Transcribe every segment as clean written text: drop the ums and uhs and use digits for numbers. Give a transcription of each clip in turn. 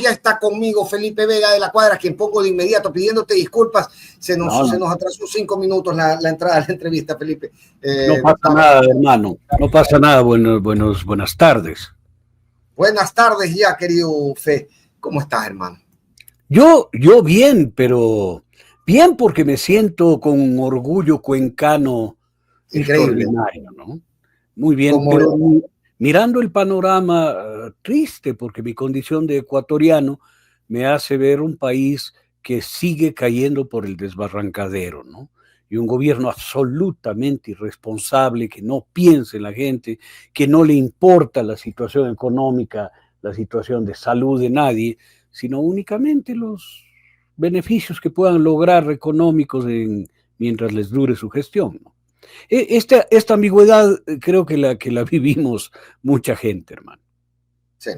ya está conmigo Felipe Vega de la Cuadra, quien pongo de inmediato pidiéndote disculpas. Se nos atrasó 5 minutos la entrada de la entrevista, Felipe. No pasa nada, hermano. No pasa nada. Buenas tardes. Buenas tardes ya, querido Fe. ¿Cómo estás, hermano? Yo bien, pero bien porque me siento con un orgullo cuencano extraordinario, ¿no? Muy bien, pero mirando el panorama triste, porque mi condición de ecuatoriano me hace ver un país que sigue cayendo por el desbarrancadero, ¿no? Y un gobierno absolutamente irresponsable, que no piensa en la gente, que no le importa la situación económica, la situación de salud de nadie, sino únicamente los beneficios que puedan lograr económicos mientras les dure su gestión, ¿no? Esta ambigüedad creo que la vivimos mucha gente, hermano. Sí.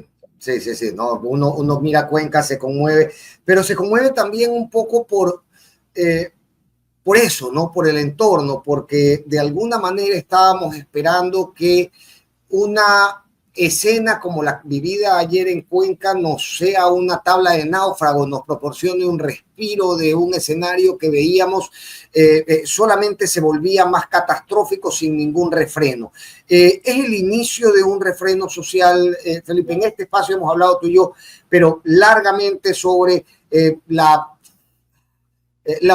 No, uno mira Cuenca, se conmueve, pero se conmueve también un poco por eso, ¿no? Por el entorno, porque de alguna manera estábamos esperando que una escena como la vivida ayer en Cuenca nos sea una tabla de náufragos, nos proporcione un respiro de un escenario que veíamos solamente se volvía más catastrófico sin ningún refreno. Es el inicio de un refreno social, Felipe. En este espacio hemos hablado tú y yo, pero largamente sobre la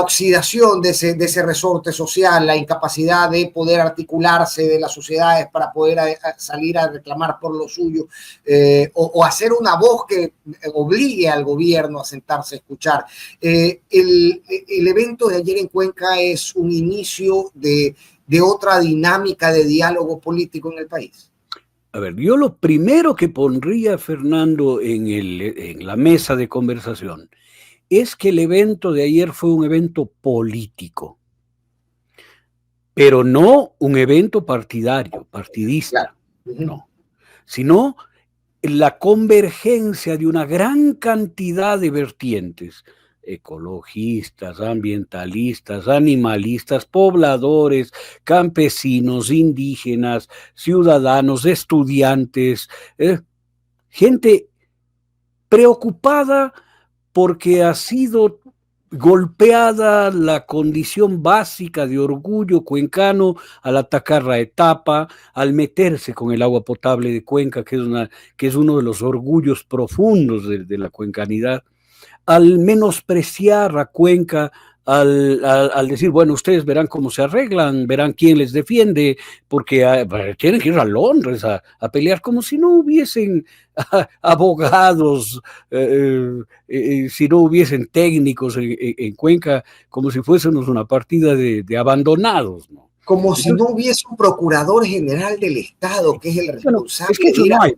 oxidación de ese resorte social, la incapacidad de poder articularse de las sociedades para poder salir a reclamar por lo suyo, o hacer una voz que obligue al gobierno a sentarse a escuchar. El evento de ayer en Cuenca es un inicio de otra dinámica de diálogo político en el país. A ver, yo lo primero que pondría, Fernando, en la mesa de conversación es que el evento de ayer fue un evento político, pero no un evento partidista, no, sino la convergencia de una gran cantidad de vertientes, ecologistas, ambientalistas, animalistas, pobladores, campesinos, indígenas, ciudadanos, estudiantes, gente preocupada porque ha sido golpeada la condición básica de orgullo cuencano al atacar la etapa, al meterse con el agua potable de Cuenca, que es uno de los orgullos profundos de la cuencanidad, al menospreciar a Cuenca, al decir, bueno, ustedes verán cómo se arreglan, verán quién les defiende, porque tienen que ir a Londres a pelear como si no hubiesen abogados, si no hubiesen técnicos en Cuenca, como si fuésemos una partida de abandonados, ¿no? Como si no hubiese un procurador general del Estado, que es el responsable. Es que eso no hay.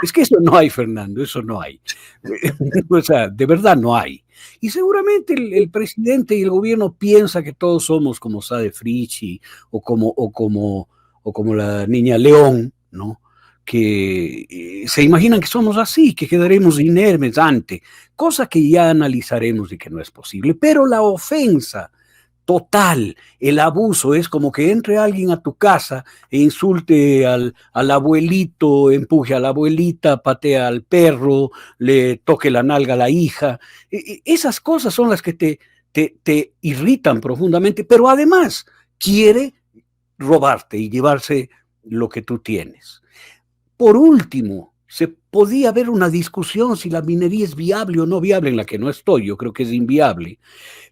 Es que eso no hay, Fernando, eso no hay. O sea, de verdad no hay. Y seguramente el presidente y el gobierno piensa que todos somos como Sade Frichi o como la niña León, ¿no? Que se imaginan que somos así, que quedaremos inermes ante, cosa que ya analizaremos y que no es posible. Pero la ofensa total, el abuso es como que entre alguien a tu casa e insulte al abuelito, empuje a la abuelita, patea al perro, le toque la nalga a la hija. Esas cosas son las que te irritan profundamente, pero además quiere robarte y llevarse lo que tú tienes. Por último, se podía haber una discusión si la minería es viable o no viable, en la que no estoy, yo creo que es inviable,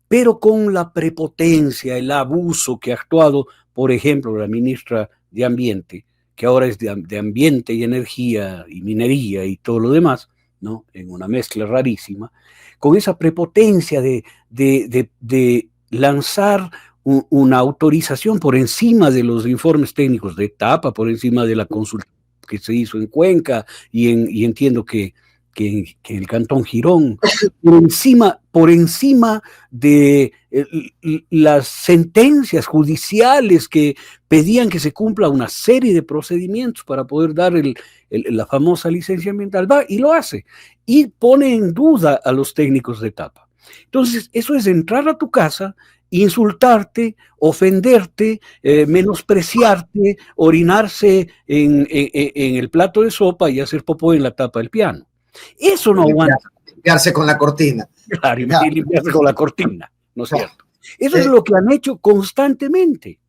pero con la prepotencia, el abuso que ha actuado, por ejemplo, la ministra de Ambiente, que ahora es de Ambiente y Energía y Minería y todo lo demás, ¿no? En una mezcla rarísima, con esa prepotencia de lanzar una autorización por encima de los informes técnicos de etapa, por encima de la consulta que se hizo en Cuenca y entiendo que en el Cantón Girón, por encima de las sentencias judiciales que pedían que se cumpla una serie de procedimientos para poder dar la famosa licencia ambiental, va y lo hace, y pone en duda a los técnicos de etapa. Entonces, eso es entrar a tu casa, insultarte, ofenderte, menospreciarte, orinarse en el plato de sopa y hacer popó en la tapa del piano. Eso no aguanta. limpiarse con la cortina. Claro, y limpiarse con la cortina, ¿no es cierto? Eso es lo que han hecho constantemente.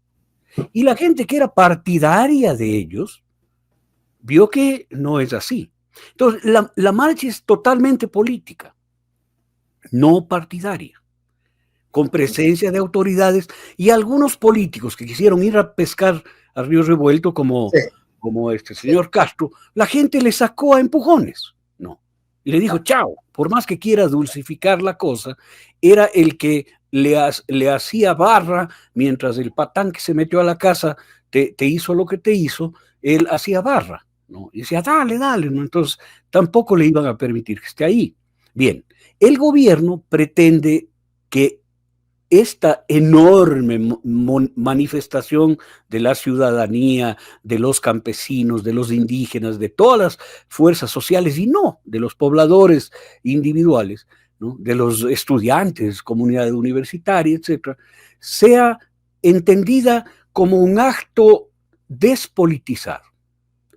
Y la gente que era partidaria de ellos vio que no es así. Entonces, la marcha es totalmente política, no partidaria, con presencia de autoridades y algunos políticos que quisieron ir a pescar a río revuelto como este señor Castro. La gente le sacó a empujones, ¿no? Y le dijo, chao, por más que quiera dulcificar la cosa, era el que le hacía barra mientras el patán que se metió a la casa te hizo lo que te hizo, él hacía barra, ¿no? Y decía, dale, ¿no? Entonces tampoco le iban a permitir que esté ahí. Bien, el gobierno pretende que esta enorme manifestación de la ciudadanía, de los campesinos, de los indígenas, de todas las fuerzas sociales y no de los pobladores individuales, ¿no? De los estudiantes, comunidad universitaria, etcétera, sea entendida como un acto despolitizado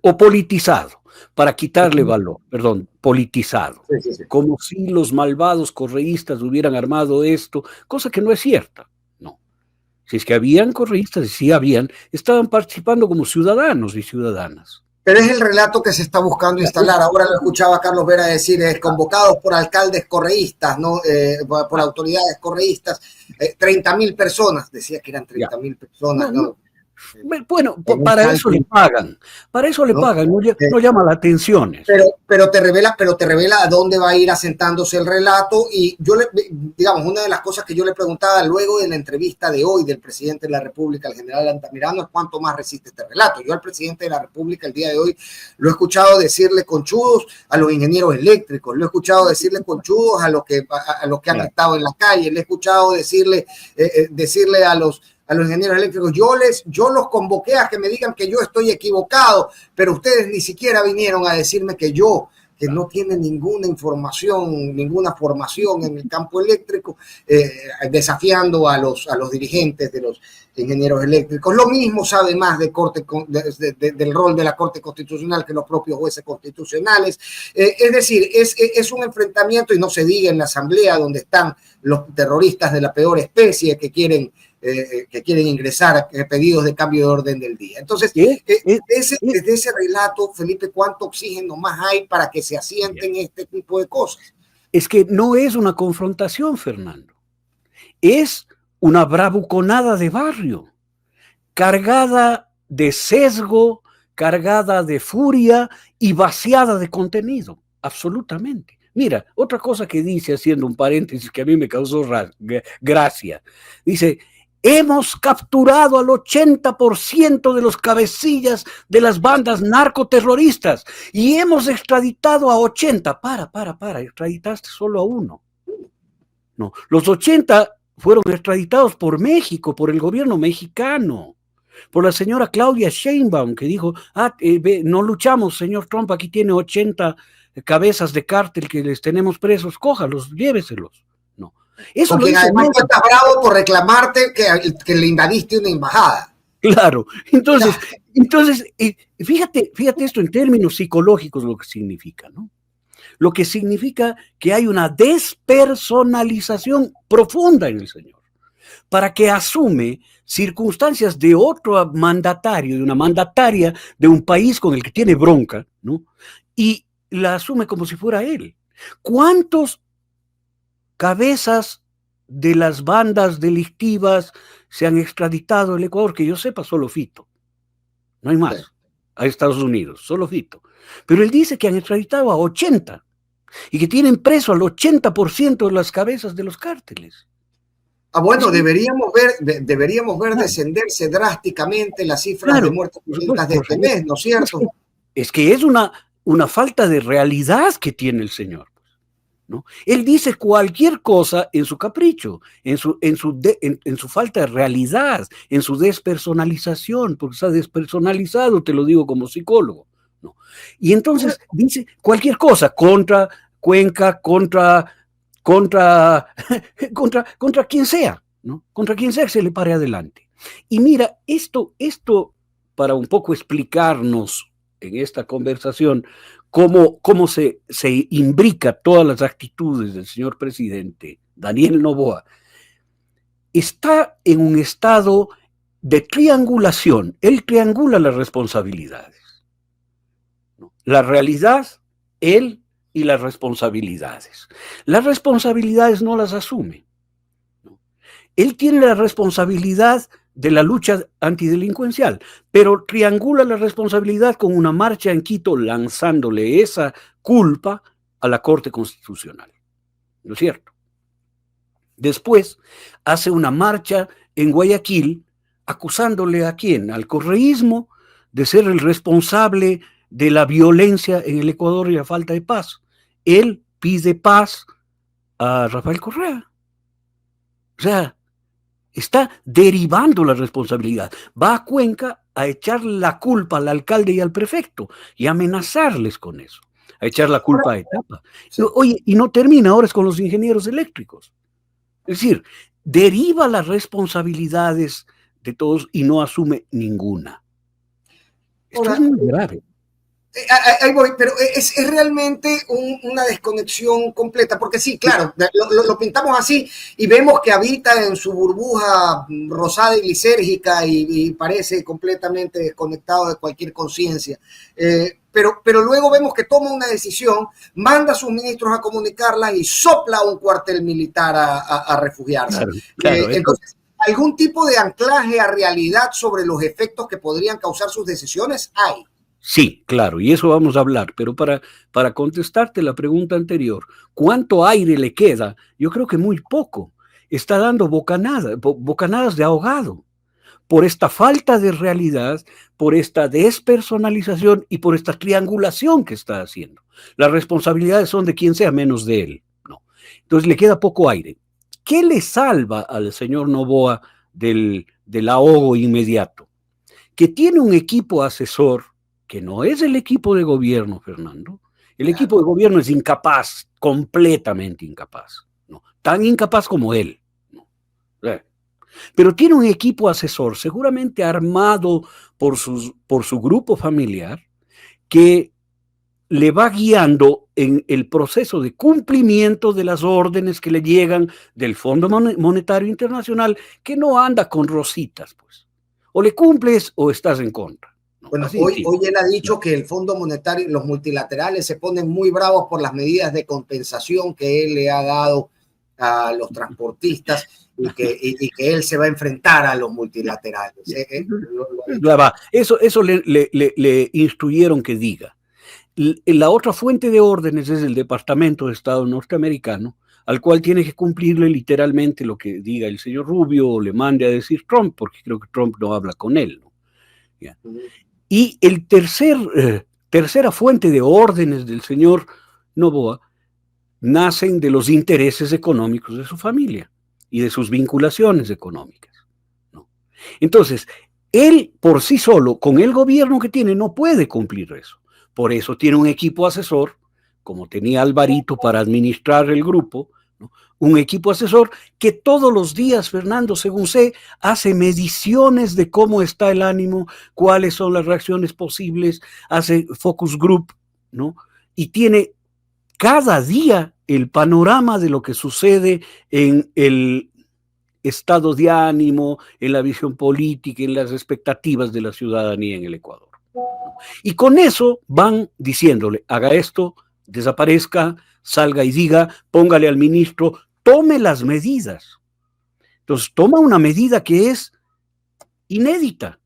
o politizado, para quitarle valor, politizado, como si los malvados correístas hubieran armado esto, cosa que no es cierta, no. Si es que habían correístas, y sí habían, estaban participando como ciudadanos y ciudadanas. Pero es el relato que se está buscando instalar. Ahora lo escuchaba Carlos Vera decir, convocados por alcaldes correístas, ¿no? Por autoridades correístas, 30.000 personas, decía que eran 30.000 personas, ¿no? Bueno, para eso le pagan, no llama la atención. Pero te revela a dónde va a ir asentándose el relato. Y yo digamos, una de las cosas que yo le preguntaba luego de la entrevista de hoy del presidente de la República, el general Altamirano, es cuánto más resiste este relato. Yo al presidente de la República el día de hoy lo he escuchado decirle conchudos a los ingenieros eléctricos, lo he escuchado decirle conchudos a los que han estado en la calle, le he escuchado decirle a los ingenieros eléctricos, yo los convoqué a que me digan que yo estoy equivocado, pero ustedes ni siquiera vinieron a decirme que no tienen ninguna información, ninguna formación en el campo eléctrico, desafiando a los dirigentes de los ingenieros eléctricos. Lo mismo sabe más del rol de la Corte Constitucional que los propios jueces constitucionales. Es decir, es un enfrentamiento, y no se diga en la Asamblea, donde están los terroristas de la peor especie que quieren ingresar pedidos de cambio de orden del día. Entonces, desde ese relato, Felipe, ¿cuánto oxígeno más hay para que se asienten este tipo de cosas? Es que no es una confrontación, Fernando. Es una bravuconada de barrio, cargada de sesgo, cargada de furia y vaciada de contenido, absolutamente. Mira, otra cosa que dice, haciendo un paréntesis que a mí me causó gracia, dice, hemos capturado al 80% de los cabecillas de las bandas narcoterroristas y hemos extraditado a 80. Para, extraditaste solo a uno. No, los 80 fueron extraditados por México, por el gobierno mexicano, por la señora Claudia Sheinbaum, que dijo, no luchamos, señor Trump, aquí tiene 80 cabezas de cártel que les tenemos presos, cójalos, lléveselos. No. Eso porque además tú estás bravo por reclamarte que le invadiste una embajada. Claro, entonces fíjate esto en términos psicológicos lo que significa, ¿no? Lo que significa que hay una despersonalización profunda en el señor, para que asume circunstancias de otro mandatario, de una mandataria de un país con el que tiene bronca, ¿no? Y la asume como si fuera él. ¿Cuántos cabezas de las bandas delictivas se han extraditado al Ecuador? Que yo sepa, solo Fito. No hay más. A Estados Unidos, solo Fito. Pero él dice que han extraditado a 80 y que tienen preso al 80% de las cabezas de los cárteles. Bueno, deberíamos ver descenderse drásticamente las cifras de muertes violentas de este mes, ¿no es cierto? Es que es una falta de realidad que tiene el señor, ¿no? Él dice cualquier cosa en su capricho, en su falta de realidad, en su despersonalización, porque está despersonalizado, te lo digo como psicólogo, ¿no? Y entonces dice cualquier cosa contra Cuenca, contra quien sea, ¿no? Contra quien sea que se le pare adelante. Y mira, esto para un poco explicarnos en esta conversación cómo se imbrica todas las actitudes del señor presidente Daniel Noboa, está en un estado de triangulación. Él triangula las responsabilidades, ¿no? La realidad, él y las responsabilidades. Las responsabilidades no las asume, ¿no? Él tiene la responsabilidad de la lucha antidelincuencial, pero triangula la responsabilidad con una marcha en Quito lanzándole esa culpa a la Corte Constitucional, ¿no es cierto? Después hace una marcha en Guayaquil acusándole ¿a quién? Al correísmo de ser el responsable de la violencia en el Ecuador y la falta de paz. Él pide paz a Rafael Correa. O sea, está derivando la responsabilidad. Va a Cuenca a echar la culpa al alcalde y al prefecto y amenazarles con eso, a echar la culpa a Etapa. Sí. Oye, y no termina ahora es con los ingenieros eléctricos. Es decir, deriva las responsabilidades de todos y no asume ninguna. Esto es muy grave. Ahí voy, pero es realmente una desconexión completa, porque sí, claro, lo pintamos así y vemos que habita en su burbuja rosada y lisérgica y parece completamente desconectado de cualquier conciencia. Pero luego vemos que toma una decisión, manda a sus ministros a comunicarla y sopla un cuartel militar a refugiarse. Claro, entonces, ¿algún tipo de anclaje a realidad sobre los efectos que podrían causar sus decisiones? Hay. Sí, claro, y eso vamos a hablar, pero para contestarte la pregunta anterior, ¿cuánto aire le queda? Yo creo que muy poco. Está dando bocanadas de ahogado por esta falta de realidad, por esta despersonalización y por esta triangulación que está haciendo. Las responsabilidades son de quien sea menos de él, ¿no? Entonces le queda poco aire. ¿Qué le salva al señor Noboa del ahogo inmediato? Que tiene un equipo asesor que no es el equipo de gobierno, Fernando. El equipo de gobierno es incapaz, completamente incapaz, ¿no? Tan incapaz como él, ¿no? Pero tiene un equipo asesor, seguramente armado por su grupo familiar, que le va guiando en el proceso de cumplimiento de las órdenes que le llegan del Fondo Monetario Internacional, que no anda con rositas, pues. O le cumples o estás en contra. Bueno, hoy él ha dicho que el Fondo Monetario, los multilaterales se ponen muy bravos por las medidas de compensación que él le ha dado a los transportistas y que él se va a enfrentar a los multilaterales. Eso le instruyeron que diga. La otra fuente de órdenes es el Departamento de Estado norteamericano, al cual tiene que cumplirle literalmente lo que diga el señor Rubio o le mande a decir Trump, porque creo que Trump no habla con él, ¿no? Yeah. Y el tercera fuente de órdenes del señor Noboa nacen de los intereses económicos de su familia y de sus vinculaciones económicas, ¿no? Entonces, él por sí solo, con el gobierno que tiene, no puede cumplir eso. Por eso tiene un equipo asesor, como tenía Alvarito para administrar el grupo, ¿no? Un equipo asesor que todos los días, Fernando, según sé, hace mediciones de cómo está el ánimo, cuáles son las reacciones posibles, hace focus group, ¿no? Y tiene cada día el panorama de lo que sucede en el estado de ánimo, en la visión política, en las expectativas de la ciudadanía en el Ecuador. Y con eso van diciéndole, haga esto, desaparezca, salga y diga, póngale al ministro, tome las medidas. Entonces toma una medida que es inédita.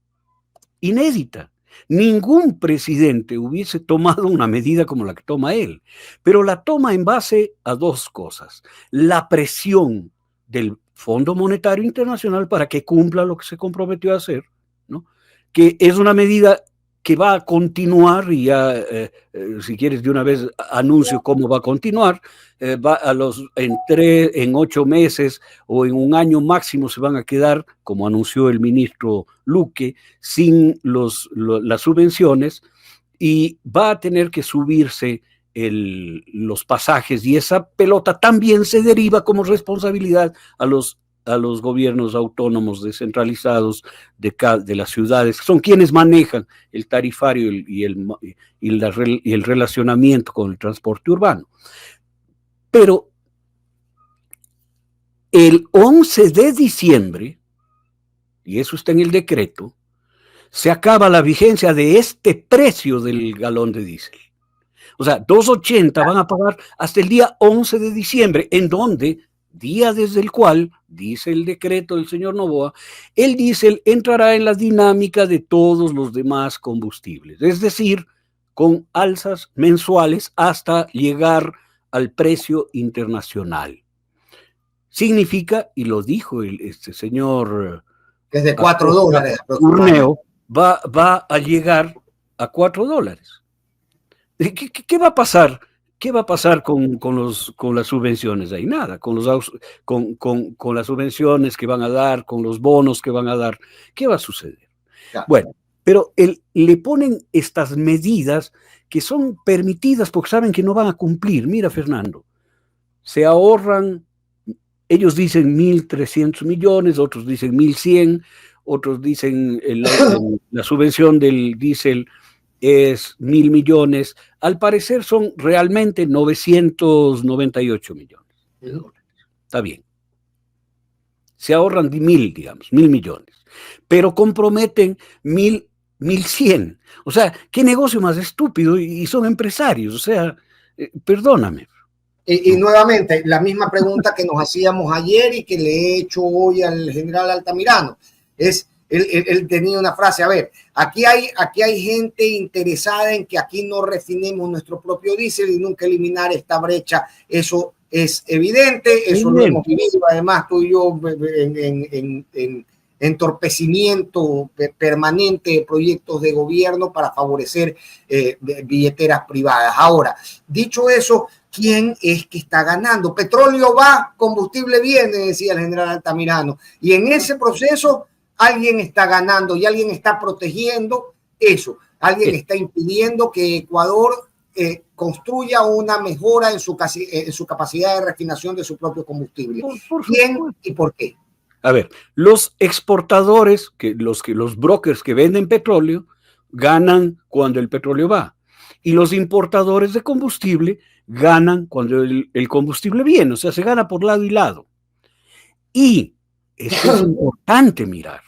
Ningún presidente hubiese tomado una medida como la que toma él, pero la toma en base a dos cosas. La presión del Fondo Monetario Internacional para que cumpla lo que se comprometió a hacer, ¿no? Que es una medida que va a continuar, y ya, si quieres de una vez anuncio cómo va a continuar, va en 8 meses o en un año máximo se van a quedar, como anunció el ministro Luque, sin las subvenciones, y va a tener que subirse los pasajes, y esa pelota también se deriva como responsabilidad a los a los gobiernos autónomos descentralizados de las ciudades, que son quienes manejan el tarifario y el relacionamiento con el transporte urbano. Pero el 11 de diciembre, y eso está en el decreto, se acaba la vigencia de este precio del galón de diésel. O sea, 2.80 van a pagar hasta el día 11 de diciembre, en donde, día desde el cual, dice el decreto del señor Noboa, el diésel entrará en la dinámica de todos los demás combustibles, es decir, con alzas mensuales hasta llegar al precio internacional. Significa, y lo dijo este señor... que es de $4. Urneo va a llegar a $4. ¿Qué va a pasar? ¿Qué va a pasar con las subvenciones? Ahí nada, con las subvenciones que van a dar, con los bonos que van a dar. ¿Qué va a suceder? Ya. Bueno, pero le ponen estas medidas que son permitidas porque saben que no van a cumplir. Mira, Fernando, se ahorran, ellos dicen 1.300 millones, otros dicen 1.100, otros dicen la subvención del diésel es 1.000 millones, al parecer son realmente 998 millones de dólares. Está bien. Se ahorran 1.000, digamos, 1.000 millones, pero comprometen 1.100. O sea, qué negocio más estúpido, y son empresarios, o sea, perdóname. Y nuevamente, la misma pregunta que nos hacíamos ayer y que le he hecho hoy al general Altamirano, es... Él tenía una frase, a ver, aquí hay gente interesada en que aquí no refinemos nuestro propio diésel y nunca eliminar esta brecha. Eso es evidente, eso lo hemos vivido además tú y yo en entorpecimiento permanente de proyectos de gobierno para favorecer billeteras privadas. Ahora, dicho eso, ¿quién es que está ganando? Petróleo va, combustible viene, decía el general Altamirano, y en ese proceso alguien está ganando y alguien está protegiendo eso. Alguien está impidiendo que Ecuador construya una mejora en su capacidad de refinación de su propio combustible. ¿Quién y por qué? A ver, los exportadores, los brokers que venden petróleo, ganan cuando el petróleo va. Y los importadores de combustible ganan cuando el combustible viene. O sea, se gana por lado y lado. Y esto es importante mirar.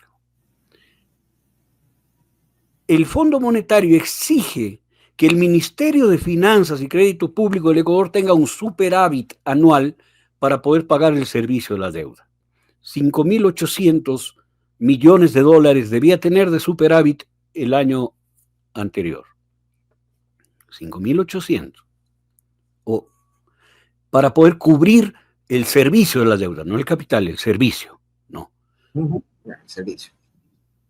El Fondo Monetario exige que el Ministerio de Finanzas y Crédito Público del Ecuador tenga un superávit anual para poder pagar el servicio de la deuda. 5.800 millones de dólares debía tener de superávit el año anterior. 5.800. O para poder cubrir el servicio de la deuda, no el capital, el servicio. No. El servicio.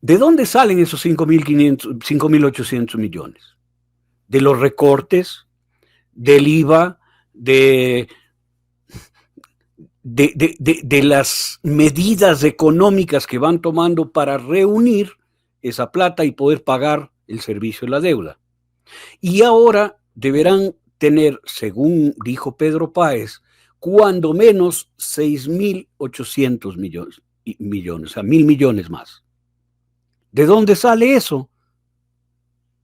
¿De dónde salen esos 5.800 millones? De los recortes, del IVA, de las medidas económicas que van tomando para reunir esa plata y poder pagar el servicio de la deuda. Y ahora deberán tener, según dijo Pedro Páez, cuando menos 6.800 millones, o sea, 1.000 millones más. ¿De dónde sale eso?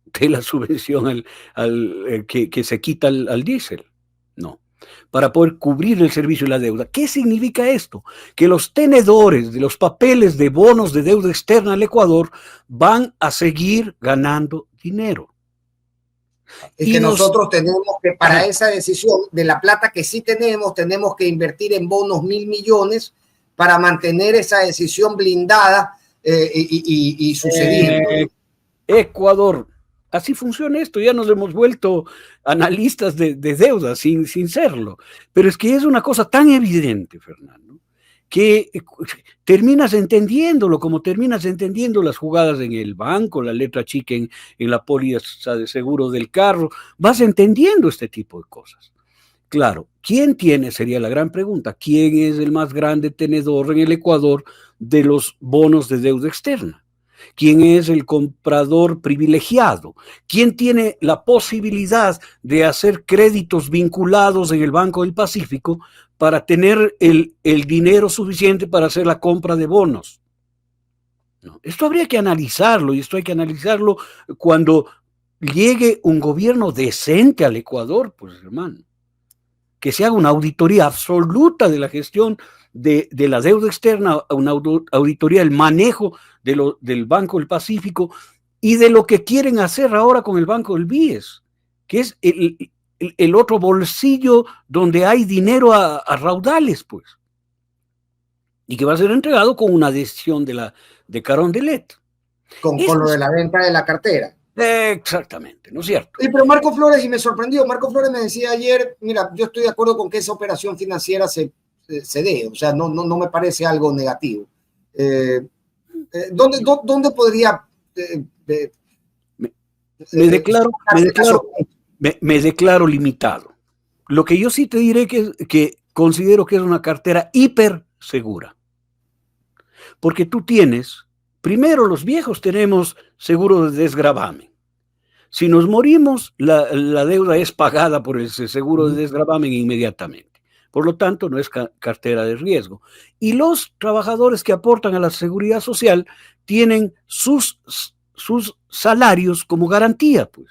De la subvención que se quita al diésel. No. Para poder cubrir el servicio de la deuda. ¿Qué significa esto? Que los tenedores de los papeles de bonos de deuda externa al Ecuador van a seguir ganando dinero. Es que nosotros tenemos que, para esa decisión de la plata que sí tenemos que invertir en bonos 1.000 millones para mantener esa decisión blindada y sucediendo. Ecuador, así funciona esto, ya nos hemos vuelto analistas de deuda sin serlo, pero es que es una cosa tan evidente, Fernando, que terminas entendiéndolo, como terminas entendiendo las jugadas en el banco, la letra chica en la póliza de seguro del carro, vas entendiendo este tipo de cosas. Claro, ¿quién tiene? Sería la gran pregunta. ¿Quién es el más grande tenedor en el Ecuador de los bonos de deuda externa? quién es el comprador privilegiado, quién tiene la posibilidad de hacer créditos vinculados en el Banco del Pacífico para tener el dinero suficiente para hacer la compra de bonos. No, esto habría que analizarlo, y esto hay que analizarlo cuando llegue un gobierno decente al Ecuador, pues hermano, que se haga una auditoría absoluta de la gestión de la deuda externa, una auditoría del manejo del Banco del Pacífico y de lo que quieren hacer ahora con el Banco del BIES, que es el otro bolsillo donde hay dinero a raudales, pues, y que va a ser entregado con una decisión de Carondelet. Con lo de la venta de la cartera. Exactamente, ¿no es cierto? Sí, pero Marco Flores, y me sorprendió, Marco Flores me decía ayer, mira, yo estoy de acuerdo con que esa operación financiera se dé, o sea, no me parece algo negativo. ¿Dónde podría... me declaro limitado. Lo que yo sí te diré que considero que es una cartera hiper segura. Porque tú tienes, primero los viejos tenemos seguro de desgravamen. Si nos morimos, la deuda es pagada por ese seguro de desgravamen inmediatamente. Por lo tanto, no es cartera de riesgo. Y los trabajadores que aportan a la seguridad social tienen sus salarios como garantía, pues.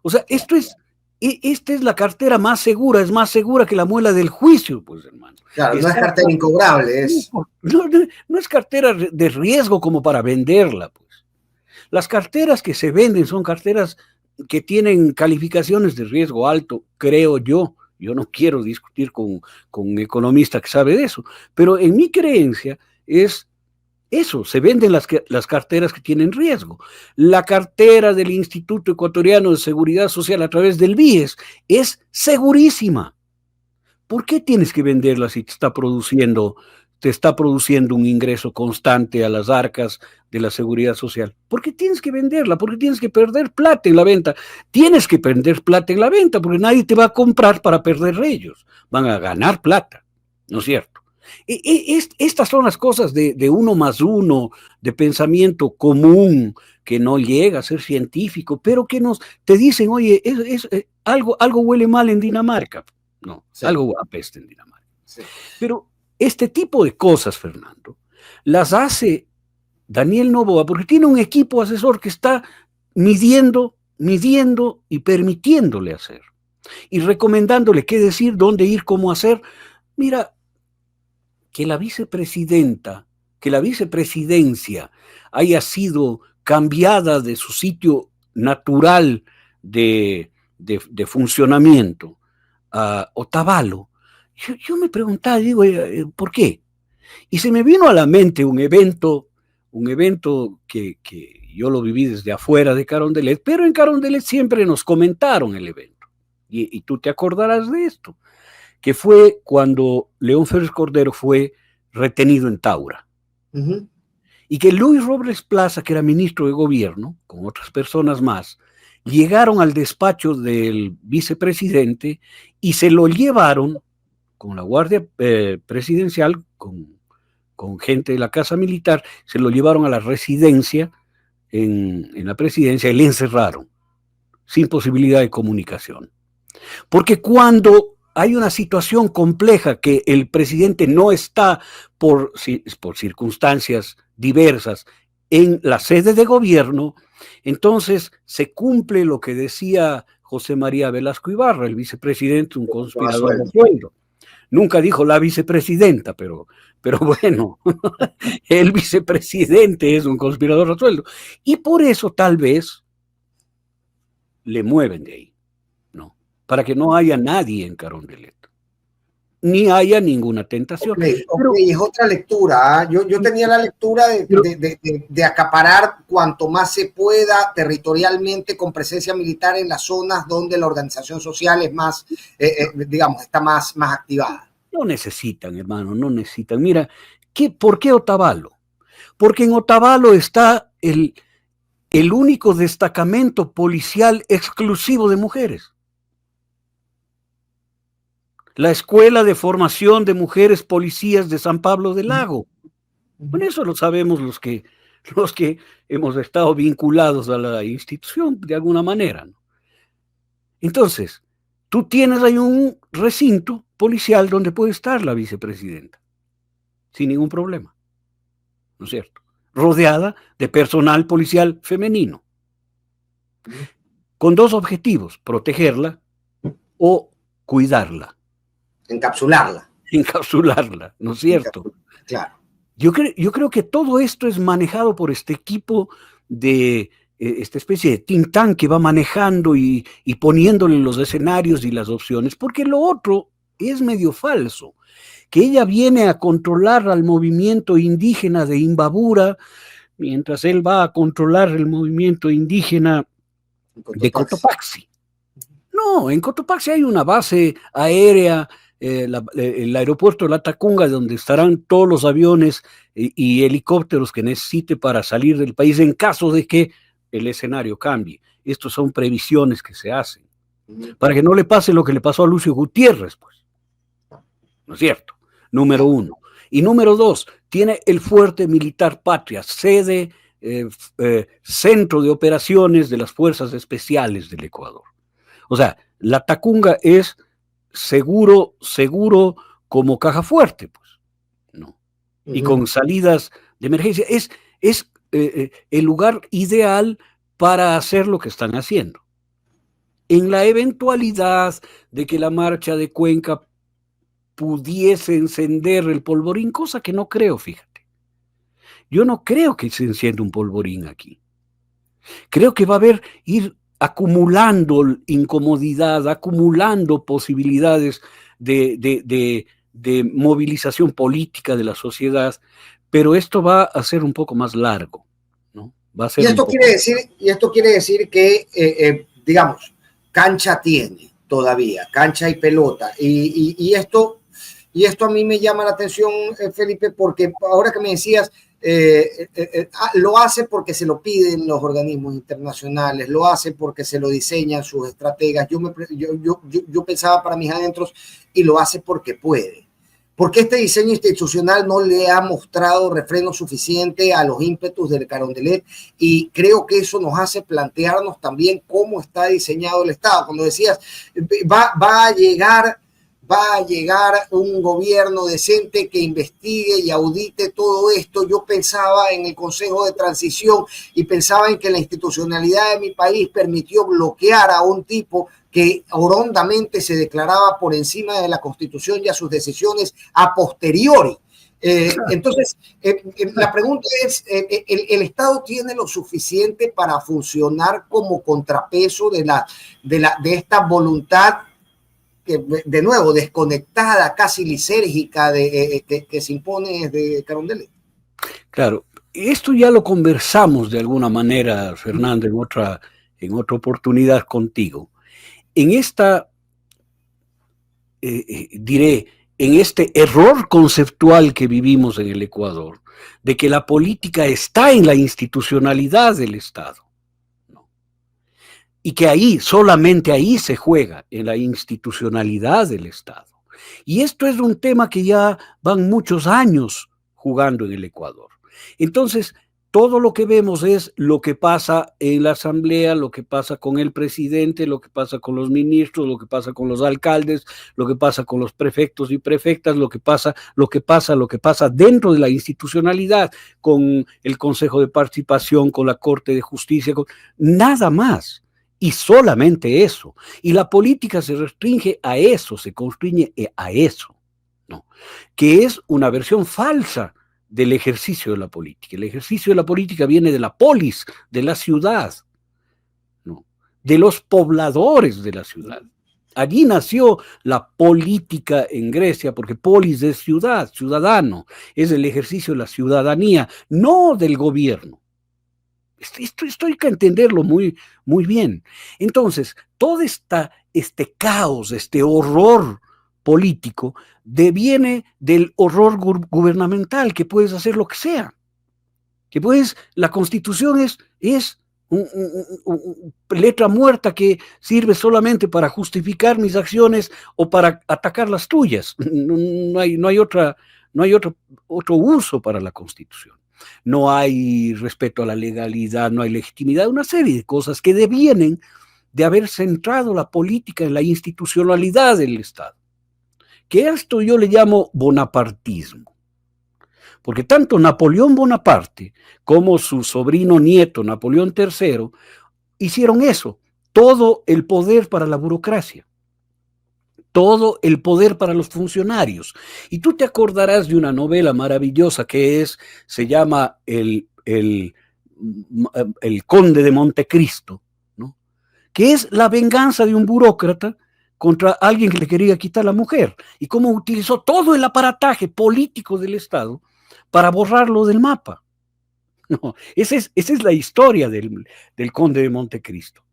O sea, esta es la cartera más segura, es más segura que la muela del juicio, pues, hermano. Claro, no es cartera incobrable, es... No es cartera de riesgo como para venderla, pues. Las carteras que se venden son carteras que tienen calificaciones de riesgo alto, creo yo. Yo no quiero discutir con un economista que sabe de eso, pero en mi creencia es eso, se venden las carteras que tienen riesgo. La cartera del Instituto Ecuatoriano de Seguridad Social a través del BIES es segurísima. ¿Por qué tienes que venderla si te está produciendo un ingreso constante a las arcas de la seguridad social? ¿Por qué tienes que venderla? ¿Por qué tienes que perder plata en la venta? Tienes que perder plata en la venta porque nadie te va a comprar para perder ellos. Van a ganar plata, ¿no es cierto? Estas son las cosas de 1+1, de pensamiento común, que no llega a ser científico, pero que te dicen, oye, algo huele mal en Dinamarca. No, sí. Algo apesta en Dinamarca. Sí. Pero este tipo de cosas, Fernando, las hace Daniel Noboa porque tiene un equipo asesor que está midiendo y permitiéndole hacer. Y recomendándole qué decir, dónde ir, cómo hacer. Mira, que la vicepresidencia haya sido cambiada de su sitio natural de funcionamiento a Otavalo, yo me preguntaba, digo, ¿por qué? Y se me vino a la mente un evento que yo lo viví desde afuera de Carondelet, pero en Carondelet siempre nos comentaron el evento. Y tú te acordarás de esto, que fue cuando León Férez Cordero fue retenido en Taura. Y que Luis Robles Plaza, que era ministro de gobierno, con otras personas más, llegaron al despacho del vicepresidente y se lo llevaron con la Guardia Presidencial, con gente de la Casa Militar, se lo llevaron a la residencia en la presidencia y le encerraron, sin posibilidad de comunicación. Porque cuando hay una situación compleja que el presidente no está por circunstancias diversas en la sede de gobierno, entonces se cumple lo que decía José María Velasco Ibarra, el vicepresidente, un conspirador a sueldo. Nunca dijo la vicepresidenta, pero bueno, el vicepresidente es un conspirador a sueldo. Y por eso tal vez le mueven de ahí, ¿no? Para que no haya nadie en Carondelet, ni haya ninguna tentación. Pero, es otra lectura. Yo tenía la lectura de acaparar cuanto más se pueda territorialmente con presencia militar en las zonas donde la organización social es más, digamos, está más activada. No necesitan, hermano, no necesitan. Mira, ¿por qué Otavalo? Porque en Otavalo está el único destacamento policial exclusivo de mujeres. La Escuela de Formación de Mujeres Policías de San Pablo del Lago. Bueno, eso lo sabemos los que los que hemos estado vinculados a la institución de alguna manera, ¿no? Entonces, tú tienes ahí un recinto policial donde puede estar la vicepresidenta, sin ningún problema, ¿no es cierto? Rodeada de personal policial femenino, con dos objetivos: protegerla o cuidarla. Encapsularla. Encapsularla, ¿no es cierto? Claro. Yo creo que todo esto es manejado por este equipo de esta especie de think tank que va manejando y poniéndole los escenarios y las opciones, porque lo otro es medio falso, que ella viene a controlar al movimiento indígena de Imbabura, mientras él va a controlar el movimiento indígena de Cotopaxi. No, en Cotopaxi hay una base aérea, el aeropuerto de La Tacunga, donde estarán todos los aviones y helicópteros que necesite para salir del país en caso de que el escenario cambie. Estas son previsiones que se hacen, para que no le pase lo que le pasó a Lucio Gutiérrez, pues. ¿No es cierto? Número uno. Y número dos, tiene el Fuerte Militar Patria, sede, centro de operaciones de las Fuerzas Especiales del Ecuador. O sea, La Tacunga es seguro como caja fuerte, pues, ¿no? Y con salidas de emergencia. Es el lugar ideal para hacer lo que están haciendo. En la eventualidad de que la marcha de Cuenca pudiese encender el polvorín, cosa que no creo, fíjate. Yo no creo que se encienda un polvorín aquí. Creo que va a ir acumulando incomodidad, acumulando posibilidades de movilización política de la sociedad, pero esto va a ser un poco más largo, ¿no? Va a ser y esto quiere decir que, digamos, cancha tiene todavía, cancha y pelota, y esto a mí me llama la atención, Felipe, porque ahora que me decías, lo hace porque se lo piden los organismos internacionales, lo hace porque se lo diseñan sus estrategas. Yo pensaba para mis adentros, y lo hace porque puede. Porque este diseño institucional no le ha mostrado refreno suficiente a los ímpetus del Carondelet, y creo que eso nos hace plantearnos también cómo está diseñado el Estado. Cuando decías, va a llegar un gobierno decente que investigue y audite todo esto, yo pensaba en el Consejo de Transición y pensaba en que la institucionalidad de mi país permitió bloquear a un tipo que horrendamente se declaraba por encima de la Constitución y a sus decisiones a posteriori. Entonces, la pregunta es, ¿el Estado tiene lo suficiente para funcionar como contrapeso de esta voluntad que, de nuevo, desconectada, casi lisérgica, que se impone desde Carondelet? Claro, esto ya lo conversamos de alguna manera, Fernando, en otra oportunidad contigo. En esta, diré, en este error conceptual que vivimos en el Ecuador, de que la política está en la institucionalidad del Estado, ¿no? Y que ahí, solamente ahí se juega, en la institucionalidad del Estado. Y esto es un tema que ya van muchos años jugando en el Ecuador. Entonces, todo lo que vemos es lo que pasa en la asamblea, lo que pasa con el presidente, lo que pasa con los ministros, lo que pasa con los alcaldes, lo que pasa con los prefectos y prefectas, lo que pasa dentro de la institucionalidad, con el Consejo de Participación, con la Corte de Justicia, nada más. Y solamente eso. Y la política se restringe a eso, se constriñe a eso, ¿no? Que es una versión falsa del ejercicio de la política. El ejercicio de la política viene de la polis, de la ciudad, ¿no? De los pobladores de la ciudad. Allí nació la política en Grecia, porque polis es ciudad, ciudadano, es el ejercicio de la ciudadanía, no del gobierno. Esto hay que entenderlo muy, muy bien. Entonces, todo este caos, este horror político, deviene del horror gubernamental, que puedes hacer lo que sea. La Constitución es letra muerta que sirve solamente para justificar mis acciones o para atacar las tuyas. No hay otro uso para la Constitución. no hay respeto a la legalidad, no hay legitimidad, una serie de cosas que devienen de haber centrado la política en la institucionalidad del Estado. Que esto yo le llamo bonapartismo. Porque tanto Napoleón Bonaparte como su sobrino nieto Napoleón III hicieron eso, todo el poder para la burocracia, todo el poder para los funcionarios. Y tú te acordarás de una novela maravillosa se llama El Conde de Montecristo, ¿no? Que es la venganza de un burócrata contra alguien que le quería quitar la mujer, y cómo utilizó todo el aparataje político del Estado para borrarlo del mapa. No, esa es la historia del Conde de Montecristo,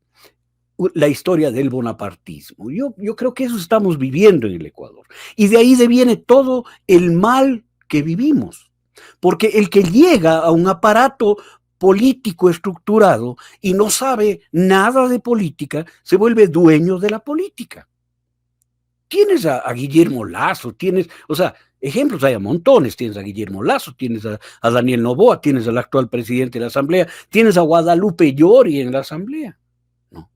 la historia del bonapartismo. Yo creo que eso estamos viviendo en el Ecuador, y de ahí deviene todo el mal que vivimos, porque el que llega a un aparato político estructurado y no sabe nada de política, se vuelve dueño de la política. Tienes a Guillermo Lasso, o sea, ejemplos hay a montones. Tienes a Guillermo Lasso, tienes a Daniel Noboa, tienes al actual presidente de la Asamblea, tienes a Guadalupe Llori en la Asamblea. No.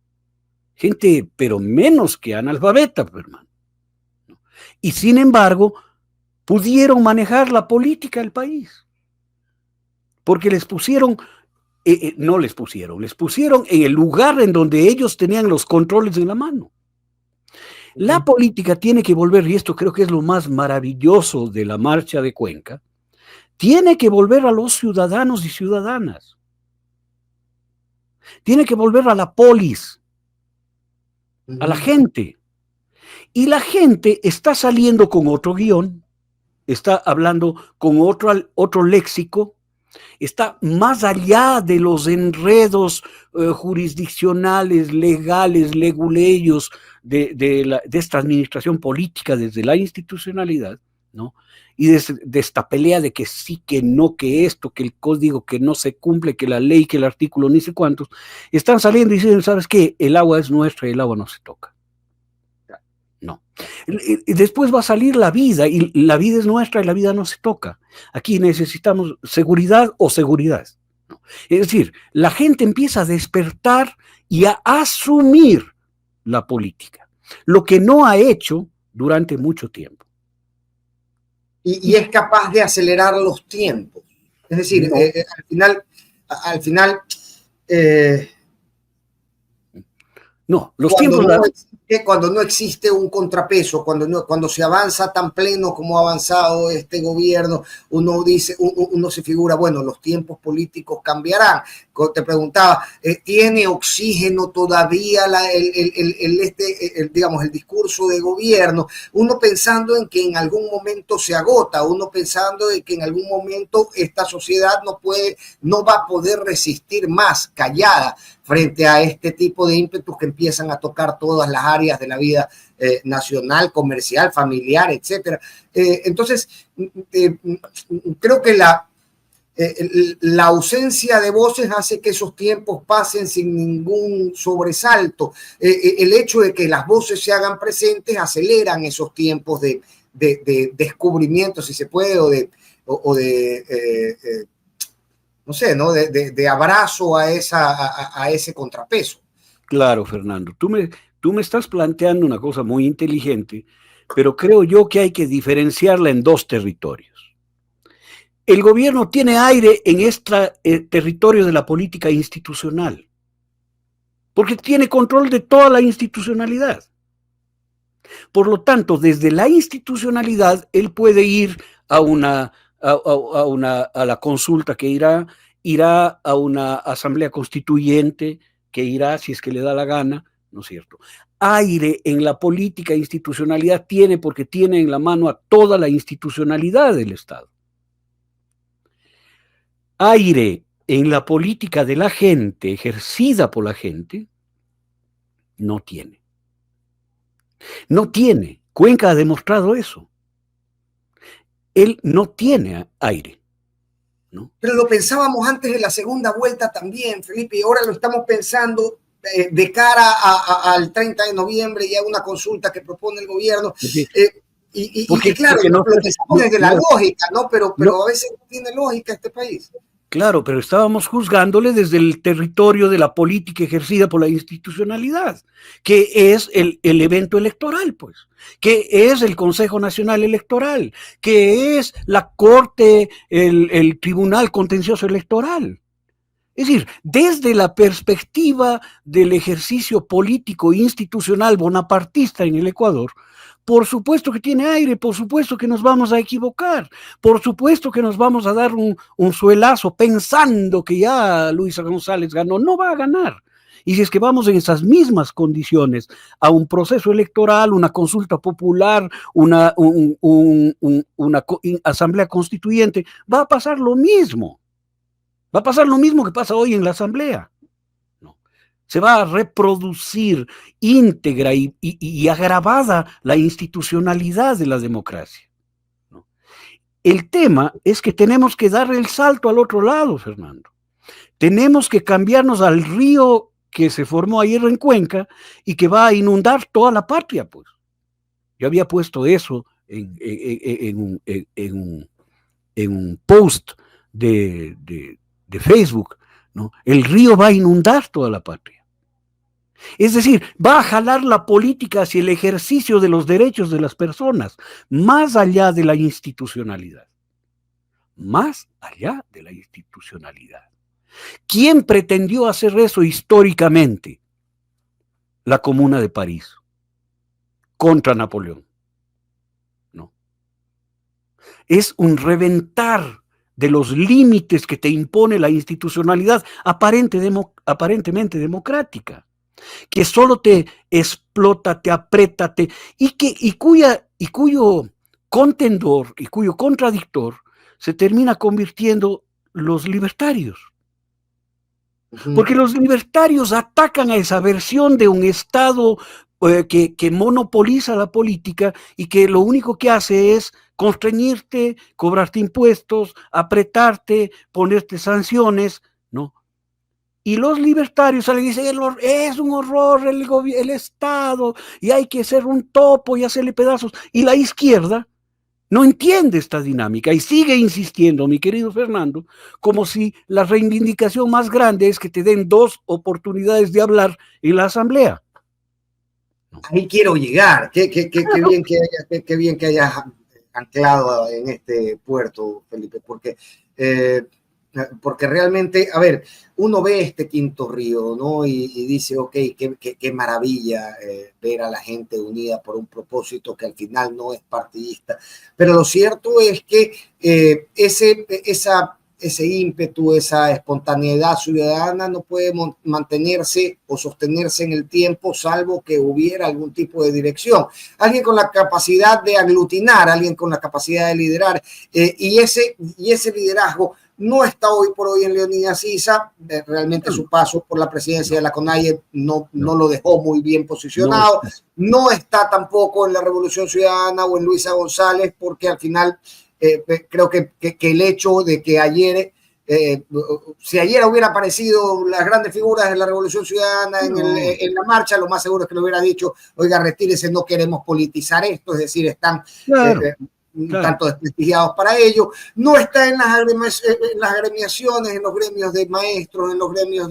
Gente, pero menos que analfabeta, hermano. ¿No? Y sin embargo, pudieron manejar la política del país. Porque les pusieron en el lugar en donde ellos tenían los controles en la mano. La política tiene que volver, y esto creo que es lo más maravilloso de la marcha de Cuenca, tiene que volver a los ciudadanos y ciudadanas. Tiene que volver a la polis, a la gente. Y la gente está saliendo con otro guión, está hablando con otro léxico, está más allá de los enredos jurisdiccionales, legales, leguleyos de esta administración política desde la institucionalidad, ¿no? Y de esta pelea de que sí, que no, que esto, que el código que no se cumple, que la ley, que el artículo, ni sé cuántos, están saliendo y dicen, ¿sabes qué? El agua es nuestra y el agua no se toca. No. Después va a salir la vida, y la vida es nuestra y la vida no se toca. Aquí necesitamos seguridad o seguridad. ¿No? Es decir, la gente empieza a despertar y a asumir la política, lo que no ha hecho durante mucho tiempo. Y es capaz de acelerar los tiempos. Es decir, no. Al final no, los tiempos... Cuando no existe un contrapeso, cuando se avanza tan pleno como ha avanzado este gobierno, uno se figura, bueno, los tiempos políticos cambiarán. Te preguntaba, ¿tiene oxígeno todavía digamos, el discurso de gobierno? Uno pensando en que en algún momento se agota, uno pensando en que en algún momento esta sociedad no va a poder resistir más callada frente a este tipo de ímpetus que empiezan a tocar todas las áreas de la vida nacional, comercial, familiar, etcétera. Entonces, creo que la ausencia de voces hace que esos tiempos pasen sin ningún sobresalto. El hecho de que las voces se hagan presentes aceleran esos tiempos de descubrimiento, si se puede, no sé, ¿no? De abrazo a ese contrapeso. Claro, Fernando. Tú me estás planteando una cosa muy inteligente, pero creo yo que hay que diferenciarla en dos territorios. El gobierno tiene aire en este territorio de la política institucional, porque tiene control de toda la institucionalidad. Por lo tanto, desde la institucionalidad, él puede ir a la consulta que irá a una asamblea constituyente, que irá si es que le da la gana, ¿no es cierto? Aire en la política institucionalidad tiene, porque tiene en la mano a toda la institucionalidad del Estado. Aire en la política de la gente, ejercida por la gente, no tiene. No tiene. Cuenca ha demostrado eso. Él no tiene aire, ¿no? Pero lo pensábamos antes de la segunda vuelta también, Felipe, y ahora lo estamos pensando de cara al 30 de noviembre y a una consulta que propone el gobierno. Sí. y claro, porque no, lo pensamos desde la lógica, ¿no? Pero no, a veces no tiene lógica este país. claro, pero estábamos juzgándole desde el territorio de la política ejercida por la institucionalidad, que es el evento electoral, pues, que es el Consejo Nacional Electoral, que es la Corte, el Tribunal Contencioso Electoral. Es decir, desde la perspectiva del ejercicio político institucional bonapartista en el Ecuador, por supuesto que tiene aire, por supuesto que nos vamos a equivocar, por supuesto que nos vamos a dar un suelazo pensando que ya Luisa González ganó. No va a ganar. Y si es que vamos en esas mismas condiciones a un proceso electoral, una consulta popular, una asamblea constituyente, va a pasar lo mismo. Va a pasar lo mismo que pasa hoy en la Asamblea. ¿No? Se va a reproducir íntegra y agravada la institucionalidad de la democracia. ¿No? El tema es que tenemos que dar el salto al otro lado, Fernando. Tenemos que cambiarnos al río que se formó ayer en Cuenca y que va a inundar toda la patria, pues. Yo había puesto eso en un post de Facebook, ¿no? El río va a inundar toda la patria. Es decir, va a jalar la política hacia el ejercicio de los derechos de las personas, más allá de la institucionalidad. Más allá de la institucionalidad. ¿Quién pretendió hacer eso históricamente? La Comuna de París, contra Napoleón. No. Es un reventar de los límites que te impone la institucionalidad aparentemente democrática, que solo te explota, te aprieta, y cuyo contendor y cuyo contradictor se termina convirtiendo los libertarios. Porque los libertarios atacan a esa versión de un Estado que monopoliza la política y que lo único que hace es constreñirte, cobrarte impuestos, apretarte, ponerte sanciones, ¿no? Y los libertarios salen y dicen, es un horror el Estado y hay que ser un topo y hacerle pedazos. Y la izquierda no entiende esta dinámica y sigue insistiendo, mi querido Fernando, como si la reivindicación más grande es que te den 2 oportunidades de hablar en la asamblea. Ahí quiero llegar. Qué bien que hayas anclado en este puerto, Felipe, porque realmente, a ver, uno ve este quinto río, ¿no? Y dice, ok, qué maravilla ver a la gente unida por un propósito que al final no es partidista. Pero lo cierto es que ese ímpetu, esa espontaneidad ciudadana no puede mantenerse o sostenerse en el tiempo, salvo que hubiera algún tipo de dirección. Alguien con la capacidad de aglutinar, alguien con la capacidad de liderar, y ese liderazgo no está hoy por hoy en Leonidas Issa. Realmente su paso por la presidencia de la CONAIE no lo dejó muy bien posicionado. No está tampoco en la Revolución Ciudadana o en Luisa González, porque al final creo que el hecho de que ayer, si ayer hubiera aparecido las grandes figuras de la Revolución Ciudadana en la marcha, lo más seguro es que le hubiera dicho, oiga, retírese, no queremos politizar esto, es decir, están tanto desprestigiados para ello. No está en las agremiaciones, en los gremios de maestros, en los gremios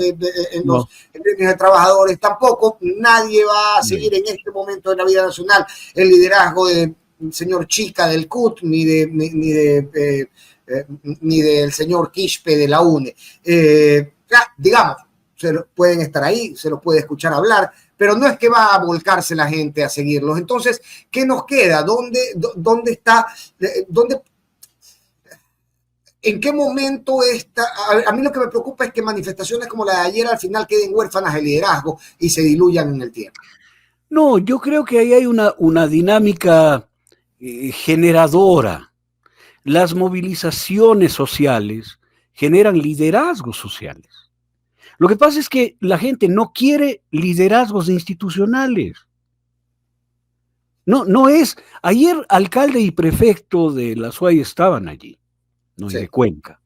los gremios de trabajadores, tampoco. Nadie va a seguir en este momento de la vida nacional el liderazgo de señor Chica del CUT, ni del señor Quispe de la UNE. Digamos, pueden estar ahí, se los puede escuchar hablar, pero no es que va a volcarse la gente a seguirlos. Entonces, ¿qué nos queda? ¿Dónde está? ¿En qué momento está? A mí lo que me preocupa es que manifestaciones como la de ayer al final queden huérfanas de liderazgo y se diluyan en el tiempo. No, yo creo que ahí hay una dinámica generadora. Las movilizaciones sociales generan liderazgos sociales. Lo que pasa es que la gente no quiere liderazgos institucionales. No es. Ayer alcalde y prefecto de la SUAY estaban allí, no de Cuenca.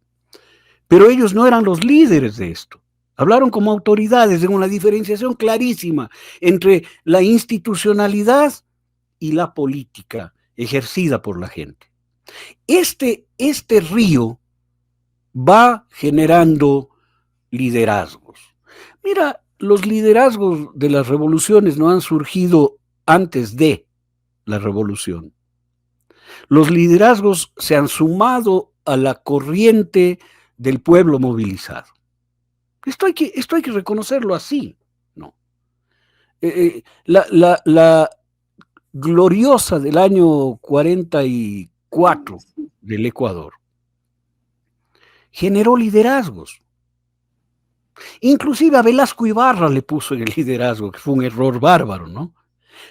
Pero ellos no eran los líderes de esto. Hablaron como autoridades en una diferenciación clarísima entre la institucionalidad y la política ejercida por la gente. Este río va generando liderazgos. Mira, los liderazgos de las revoluciones no han surgido antes de la revolución. Los liderazgos se han sumado a la corriente del pueblo movilizado. Esto hay que reconocerlo así, ¿no? La gloriosa del año 44 del Ecuador generó liderazgos. Inclusive a Velasco Ibarra le puso en el liderazgo, que fue un error bárbaro, ¿no?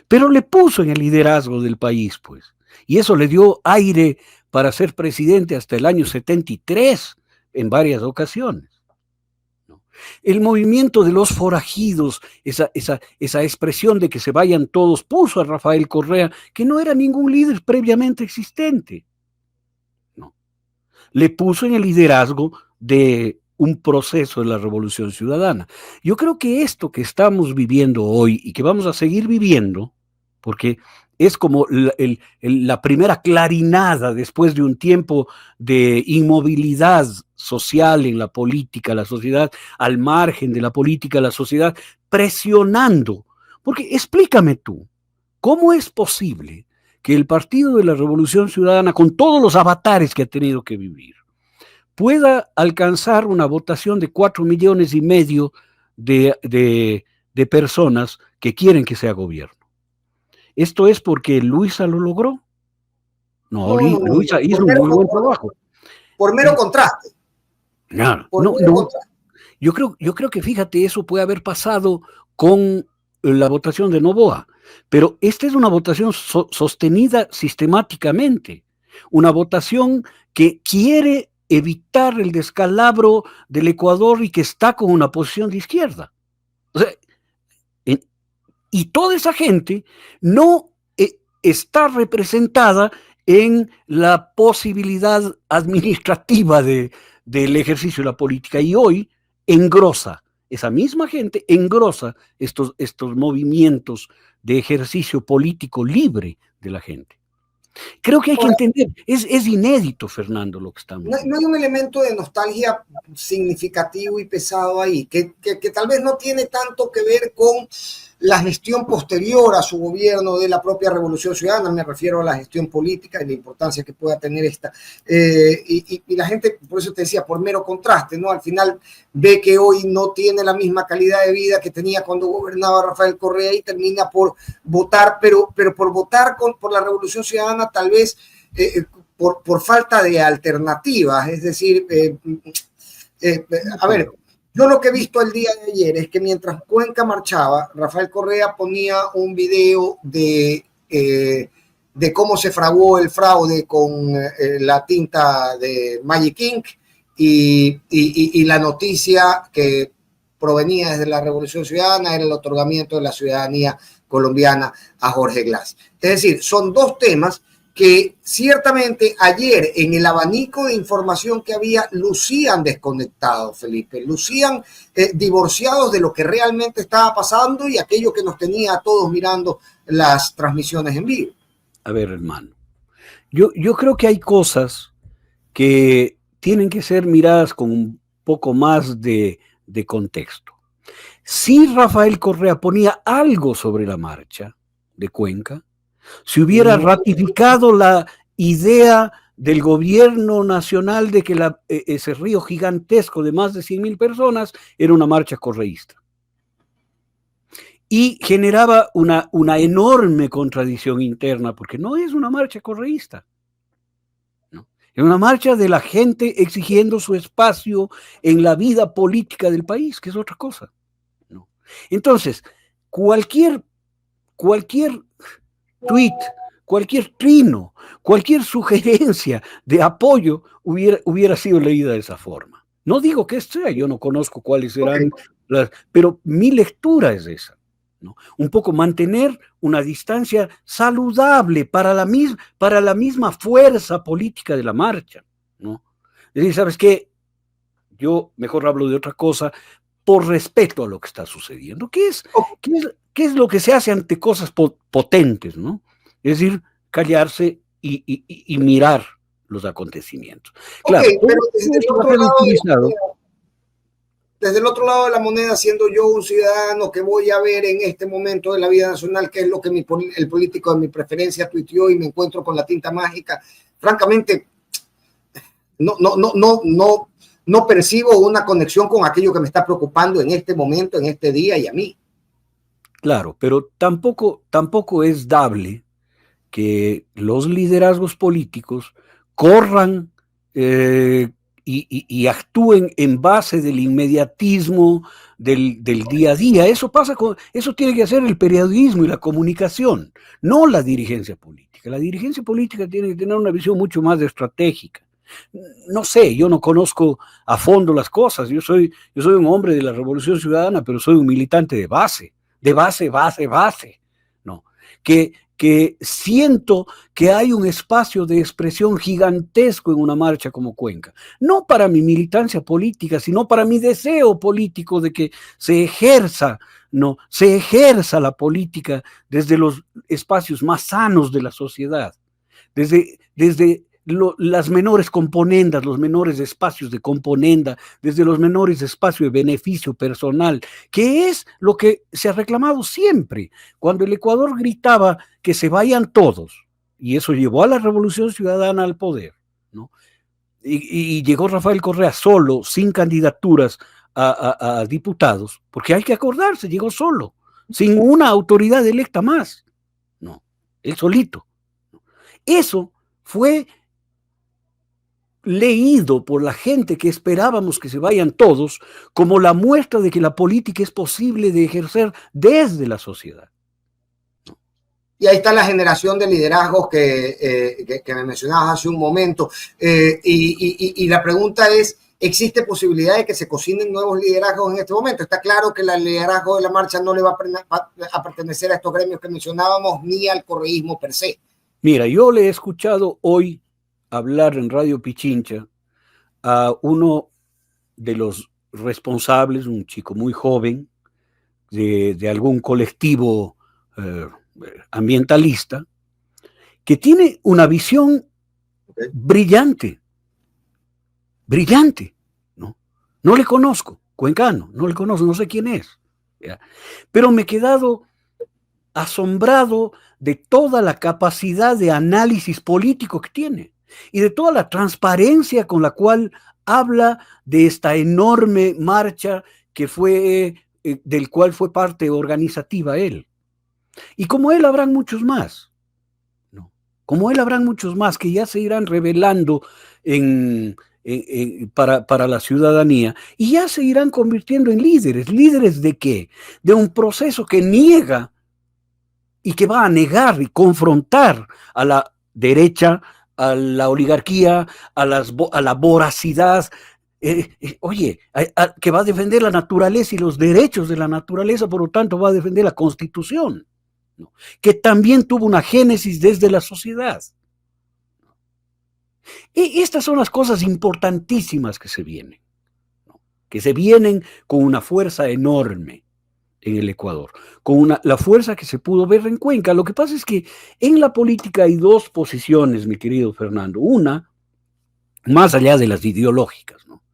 Pero le puso en el liderazgo del país, pues. Y eso le dio aire para ser presidente hasta el año 73 en varias ocasiones. El movimiento de los forajidos, esa expresión de que se vayan todos, puso a Rafael Correa, que no era ningún líder previamente existente. No. Le puso en el liderazgo de un proceso de la Revolución Ciudadana. Yo creo que esto que estamos viviendo hoy y que vamos a seguir viviendo, porque es como la primera clarinada después de un tiempo de inmovilidad social en la política, la sociedad, al margen de la política, la sociedad, presionando. Porque explícame tú, ¿cómo es posible que el Partido de la Revolución Ciudadana, con todos los avatares que ha tenido que vivir, pueda alcanzar una votación de 4,5 millones de personas que quieren que sea gobierno? ¿Esto es porque Luisa lo logró? No, Luisa hizo un muy buen trabajo. Por mero contraste. No. Yo creo que, fíjate, eso puede haber pasado con la votación de Noboa, pero esta es una votación sostenida sistemáticamente, una votación que quiere evitar el descalabro del Ecuador y que está con una posición de izquierda. O sea, y toda esa gente no está representada en la posibilidad administrativa del ejercicio de la política, y hoy engrosa, esa misma gente engrosa estos movimientos de ejercicio político libre de la gente. Creo que hay que entender, es inédito, Fernando, lo que estamos viendo. No hay un elemento de nostalgia significativo y pesado ahí, que tal vez no tiene tanto que ver con la gestión posterior a su gobierno de la propia Revolución Ciudadana, me refiero a la gestión política y la importancia que pueda tener esta. Y la gente, por eso te decía, por mero contraste, ¿no? Al final ve que hoy no tiene la misma calidad de vida que tenía cuando gobernaba Rafael Correa y termina por votar, pero por votar por la Revolución Ciudadana tal vez por falta de alternativas, es decir, a ver, yo lo que he visto el día de ayer es que mientras Cuenca marchaba, Rafael Correa ponía un video de cómo se fraguó el fraude con la tinta de Magic Ink y la noticia que provenía desde la Revolución Ciudadana era el otorgamiento de la ciudadanía colombiana a Jorge Glass. Es decir, son dos temas que ciertamente ayer en el abanico de información que había lucían desconectados, Felipe, lucían divorciados de lo que realmente estaba pasando y aquello que nos tenía a todos mirando las transmisiones en vivo. A ver, hermano, yo creo que hay cosas que tienen que ser miradas con un poco más de contexto. Si Rafael Correa ponía algo sobre la marcha de Cuenca, si hubiera ratificado la idea del gobierno nacional de que ese río gigantesco de más de 100,000 personas era una marcha correísta. Y generaba una enorme contradicción interna, porque no es una marcha correísta. ¿No? Es una marcha de la gente exigiendo su espacio en la vida política del país, que es otra cosa. ¿No? Entonces, cualquier tweet, cualquier trino, cualquier sugerencia de apoyo hubiera sido leída de esa forma. No digo que sea, yo no conozco cuáles serán pero mi lectura es esa, ¿no? Un poco mantener una distancia saludable para la misma fuerza política de la marcha, ¿no? Es decir, ¿sabes qué? Yo mejor hablo de otra cosa por respeto a lo que está sucediendo. ¿Qué es lo que se hace ante cosas potentes, ¿no? Es decir, callarse y mirar los acontecimientos. Okay, claro, pero desde el otro lado de la moneda, siendo yo un ciudadano que voy a ver en este momento de la vida nacional qué es lo que el político de mi preferencia tuiteó y me encuentro con la tinta mágica, francamente, no percibo una conexión con aquello que me está preocupando en este momento, en este día y a mí. Claro, pero tampoco es dable que los liderazgos políticos corran y actúen en base del inmediatismo del día a día. Eso tiene que hacer el periodismo y la comunicación, no la dirigencia política. La dirigencia política tiene que tener una visión mucho más estratégica. No sé, yo no conozco a fondo las cosas. Yo soy un hombre de la Revolución Ciudadana, pero soy un militante de base, ¿no? Que siento que hay un espacio de expresión gigantesco en una marcha como Cuenca. No para mi militancia política, sino para mi deseo político de que se ejerza la política desde los espacios más sanos de la sociedad, desde las menores componendas, los menores espacios de componenda, desde los menores espacios de beneficio personal, que es lo que se ha reclamado siempre. Cuando el Ecuador gritaba que se vayan todos, y eso llevó a la Revolución Ciudadana al poder, ¿no? Y llegó Rafael Correa solo, sin candidaturas a diputados, porque hay que acordarse, llegó solo, sin una autoridad electa más, ¿no? Él solito. Eso fue leído por la gente que esperábamos que se vayan todos como la muestra de que la política es posible de ejercer desde la sociedad. Y ahí está la generación de liderazgos que me mencionabas hace un momento. Y la pregunta es, ¿existe posibilidad de que se cocinen nuevos liderazgos en este momento? Está claro que el liderazgo de la marcha no le va a pertenecer a estos gremios que mencionábamos ni al correísmo per se. Mira, yo le he escuchado hoy hablar en Radio Pichincha a uno de los responsables, un chico muy joven, de algún colectivo ambientalista, que tiene una visión brillante, ¿no? No le conozco, cuencano, no le conozco, no sé quién es, ¿ya? Pero me he quedado asombrado de toda la capacidad de análisis político que tiene y de toda la transparencia con la cual habla de esta enorme marcha que fue, del cual fue parte organizativa él. Y como él habrán muchos más, ¿no? Como él habrán muchos más que ya se irán revelando para la ciudadanía y ya se irán convirtiendo en líderes. ¿Líderes de qué? De un proceso que niega y que va a negar y confrontar a la derecha, a la oligarquía, a la voracidad, que va a defender la naturaleza y los derechos de la naturaleza, por lo tanto va a defender la Constitución, ¿no? Que también tuvo una génesis desde la sociedad. Y estas son las cosas importantísimas que se vienen, ¿no? Que se vienen con una fuerza enorme en el Ecuador, con la fuerza que se pudo ver en Cuenca. Lo que pasa es que en la política hay dos posiciones, mi querido Fernando. Una, más allá de las ideológicas, ¿no?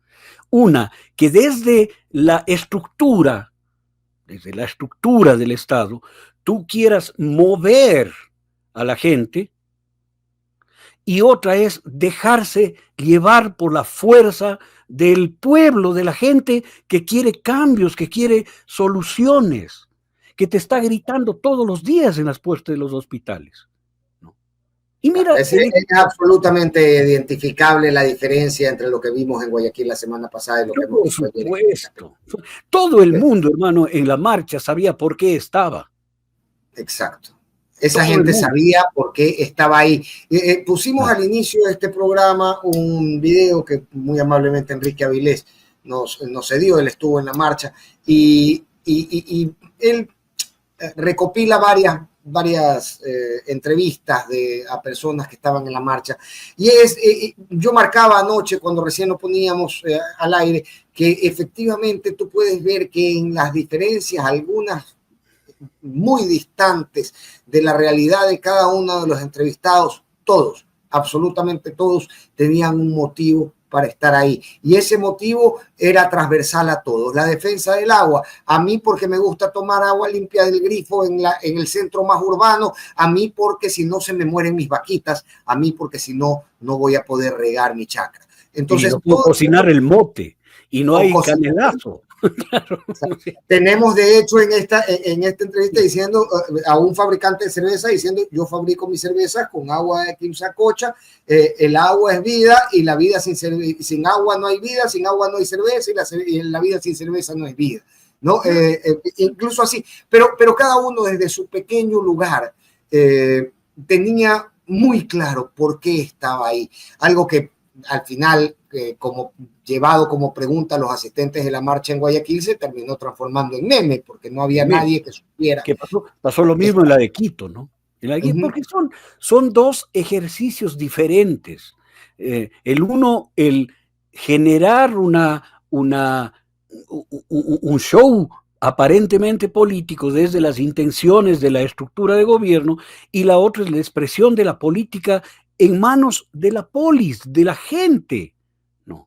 Una, que desde la estructura del Estado, tú quieras mover a la gente, y otra es dejarse llevar por la fuerza del pueblo, de la gente que quiere cambios, que quiere soluciones, que te está gritando todos los días en las puertas de los hospitales, ¿no? Y mira, es absolutamente identificable la diferencia entre lo que vimos en Guayaquil la semana pasada y lo que hemos visto ayer. Por supuesto. Todo el mundo, hermano, en la marcha sabía por qué estaba. Exacto. Esa gente sabía por qué estaba ahí. Pusimos al inicio de este programa un video que muy amablemente Enrique Avilés nos cedió. Él estuvo en la marcha y él recopila varias entrevistas a personas que estaban en la marcha. Y yo marcaba anoche, cuando recién lo poníamos al aire, que efectivamente tú puedes ver que en las diferencias, algunas muy distantes de la realidad de cada uno de los entrevistados. Todos, absolutamente todos, tenían un motivo para estar ahí. Y ese motivo era transversal a todos. La defensa del agua. A mí porque me gusta tomar agua limpia del grifo en el centro más urbano. A mí porque si no se me mueren mis vaquitas. A mí porque si no, no voy a poder regar mi chacra. Entonces, y no cocinar el mote. Y no hay canelazo. Claro. Tenemos de hecho en esta entrevista diciendo a un fabricante de cerveza diciendo: yo fabrico mis cervezas con agua de Quimsacocha, el agua es vida y la vida sin agua no hay vida, sin agua no hay cerveza y la vida sin cerveza no es vida, ¿no? Incluso así, pero cada uno desde su pequeño lugar tenía muy claro por qué estaba ahí, algo que al final, como llevado como pregunta a los asistentes de la marcha en Guayaquil, se terminó transformando en meme, porque no había nadie que supiera. Que pasó lo mismo en la de Quito, ¿no? En la de Quito, porque son dos ejercicios diferentes. El uno, el generar un show aparentemente político desde las intenciones de la estructura de gobierno, y la otra es la expresión de la política en manos de la polis, de la gente, ¿no?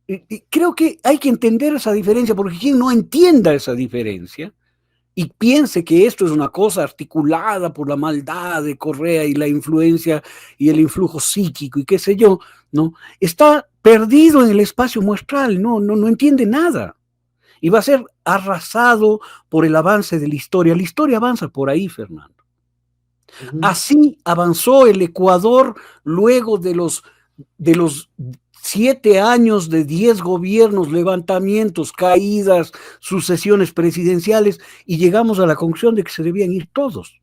Y creo que hay que entender esa diferencia, porque quien no entienda esa diferencia y piense que esto es una cosa articulada por la maldad de Correa y la influencia y el influjo psíquico y qué sé yo, ¿no? Está perdido en el espacio muestral, no entiende nada. Y va a ser arrasado por el avance de la historia. La historia avanza por ahí, Fernando. Así avanzó el Ecuador luego de los 7 años de 10 gobiernos, levantamientos, caídas, sucesiones presidenciales, y llegamos a la conclusión de que se debían ir todos.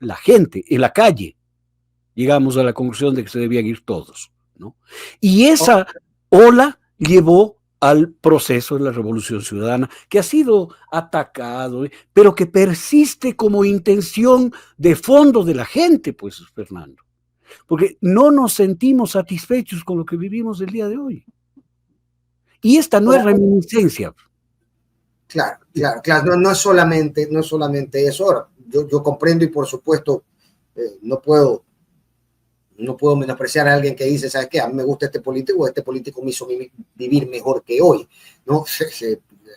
La gente, en la calle, llegamos a la conclusión de que se debían ir todos, ¿no? Y esa ola llevó al proceso de la Revolución Ciudadana, que ha sido atacado, pero que persiste como intención de fondo de la gente, pues, Fernando. Porque no nos sentimos satisfechos con lo que vivimos el día de hoy. Y esta no es reminiscencia. Claro. No es solamente eso. Ahora, yo comprendo y por supuesto no puedo menospreciar a alguien que dice: ¿sabes qué? A mí me gusta este político me hizo vivir mejor que hoy, ¿no?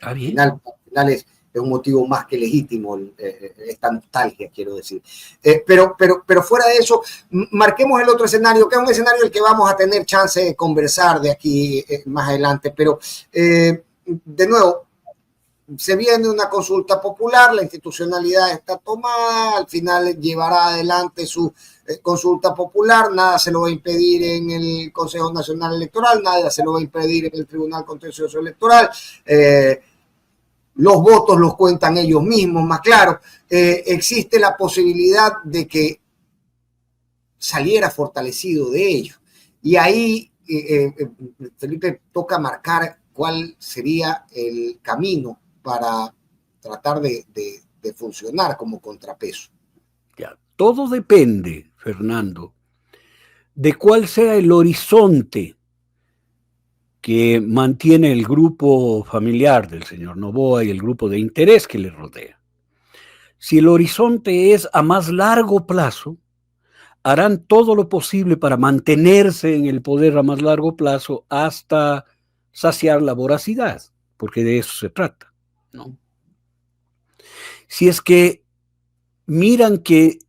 Al final es un motivo más que legítimo, esta nostalgia, quiero decir. Pero fuera de eso, marquemos el otro escenario, que es un escenario el que vamos a tener chance de conversar de aquí más adelante. Pero, de nuevo, se viene una consulta popular, la institucionalidad está tomada, al final llevará adelante su consulta popular, nada se lo va a impedir en el Consejo Nacional Electoral, nada se lo va a impedir en el Tribunal Contencioso Electoral, los votos los cuentan ellos mismos, más claro, existe la posibilidad de que saliera fortalecido de ello. Y ahí, Felipe, toca marcar cuál sería el camino para tratar de funcionar como contrapeso. Ya, todo depende, Fernando, de cuál sea el horizonte que mantiene el grupo familiar del señor Noboa y el grupo de interés que le rodea. Si el horizonte es a más largo plazo, harán todo lo posible para mantenerse en el poder a más largo plazo hasta saciar la voracidad, porque de eso se trata, ¿no? Si es que miran que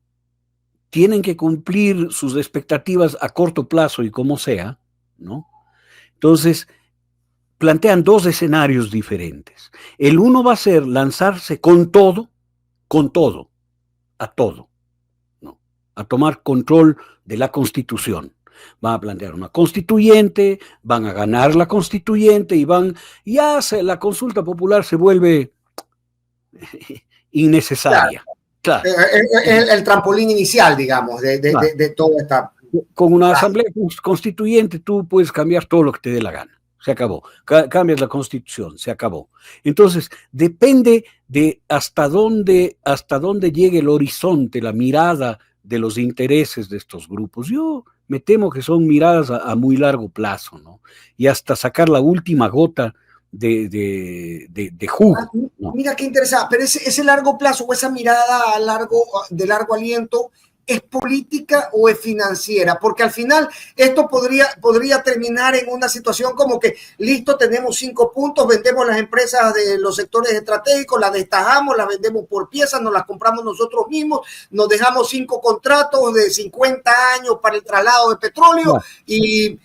tienen que cumplir sus expectativas a corto plazo y como sea, ¿no? Entonces, plantean dos escenarios diferentes. El uno va a ser lanzarse con todo, a todo, ¿no? A tomar control de la Constitución. Van a plantear una constituyente, van a ganar la constituyente y la consulta popular se vuelve innecesaria. Claro. El trampolín inicial, digamos, de toda esta... Con una asamblea constituyente tú puedes cambiar todo lo que te dé la gana. Se acabó. Cambias la Constitución, se acabó. Entonces, depende de hasta dónde llegue el horizonte, la mirada de los intereses de estos grupos. Yo me temo que son miradas a muy largo plazo, ¿no? Y hasta sacar la última gota de jugo. ¿No? Mira qué interesante, pero ese largo plazo o esa mirada de largo aliento, ¿es política o es financiera? Porque al final esto podría terminar en una situación como que, listo, tenemos 5 puntos, vendemos las empresas de los sectores estratégicos, las destajamos, las vendemos por piezas, nos las compramos nosotros mismos, nos dejamos 5 contratos de 50 años para el traslado de petróleo y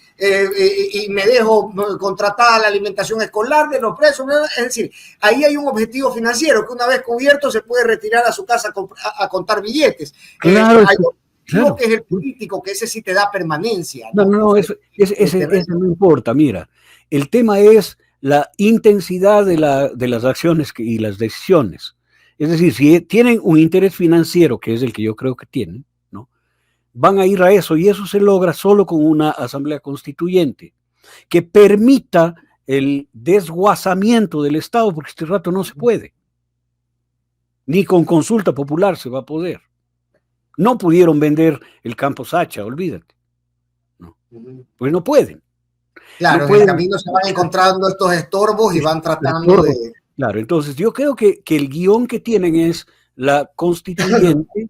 me dejo contratada la alimentación escolar de los presos. Es decir, ahí hay un objetivo financiero que una vez cubierto se puede retirar a su casa a contar billetes. Claro. Hay otro que es el político, que ese sí te da permanencia. No, eso no importa. Mira, el tema es la intensidad de las acciones y las decisiones. Es decir, si tienen un interés financiero, que es el que yo creo que tienen, ¿no? Van a ir a eso, y eso se logra solo con una asamblea constituyente que permita el desguazamiento del Estado, porque este rato no se puede. Ni con consulta popular se va a poder. No pudieron vender el Campo Sacha, olvídate. No. Pues no pueden. Claro, en el camino se van encontrando estos estorbos y van tratando de... Claro, entonces yo creo que el guión que tienen es la constituyente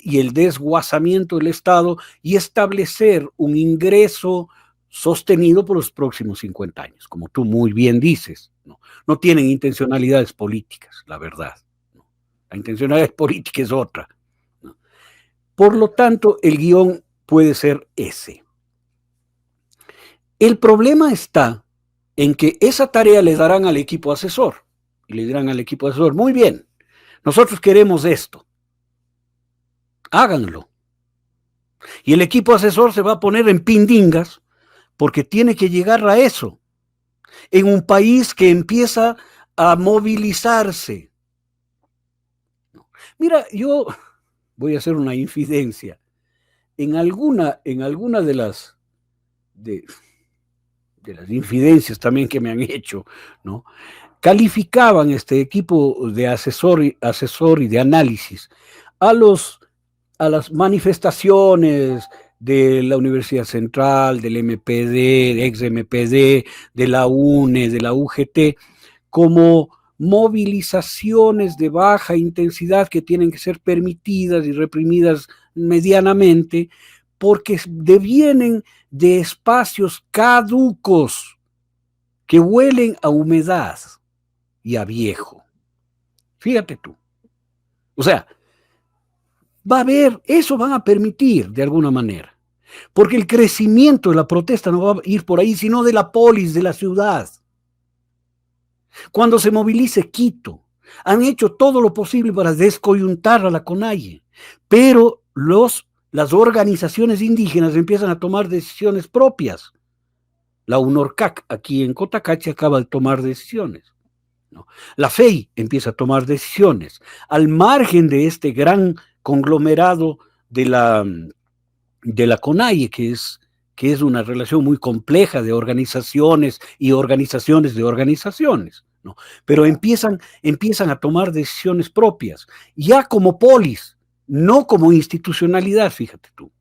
y el desguazamiento del Estado y establecer un ingreso sostenido por los próximos 50 años, como tú muy bien dices. No tienen intencionalidades políticas, la verdad. La intencionalidad política es otra. Por lo tanto, el guión puede ser ese. El problema está en que esa tarea le darán al equipo asesor. Y le dirán al equipo asesor, muy bien, nosotros queremos esto. Háganlo. Y el equipo asesor se va a poner en pindingas porque tiene que llegar a eso. En un país que empieza a movilizarse. Mira, yo voy a hacer una infidencia. En alguna de las infidencias también que me han hecho, ¿no? Calificaban este equipo de asesor y de análisis a las manifestaciones de la Universidad Central, del MPD, ex MPD, de la UNE, de la UGT, como movilizaciones de baja intensidad que tienen que ser permitidas y reprimidas medianamente, porque devienen de espacios caducos que huelen a humedad y a viejo. Fíjate tú. O sea, eso van a permitir de alguna manera, porque el crecimiento de la protesta no va a ir por ahí, sino de la polis, de la ciudad. Cuando se movilice Quito, han hecho todo lo posible para descoyuntar a la CONAIE, pero las organizaciones indígenas empiezan a tomar decisiones propias. La UNORCAC aquí en Cotacachi acaba de tomar decisiones, ¿no? La FEI empieza a tomar decisiones al margen de este gran conglomerado de la CONAIE, que es una relación muy compleja de organizaciones y organizaciones de organizaciones, ¿no? Pero empiezan a tomar decisiones propias, ya como polis, no como institucionalidad, fíjate tú.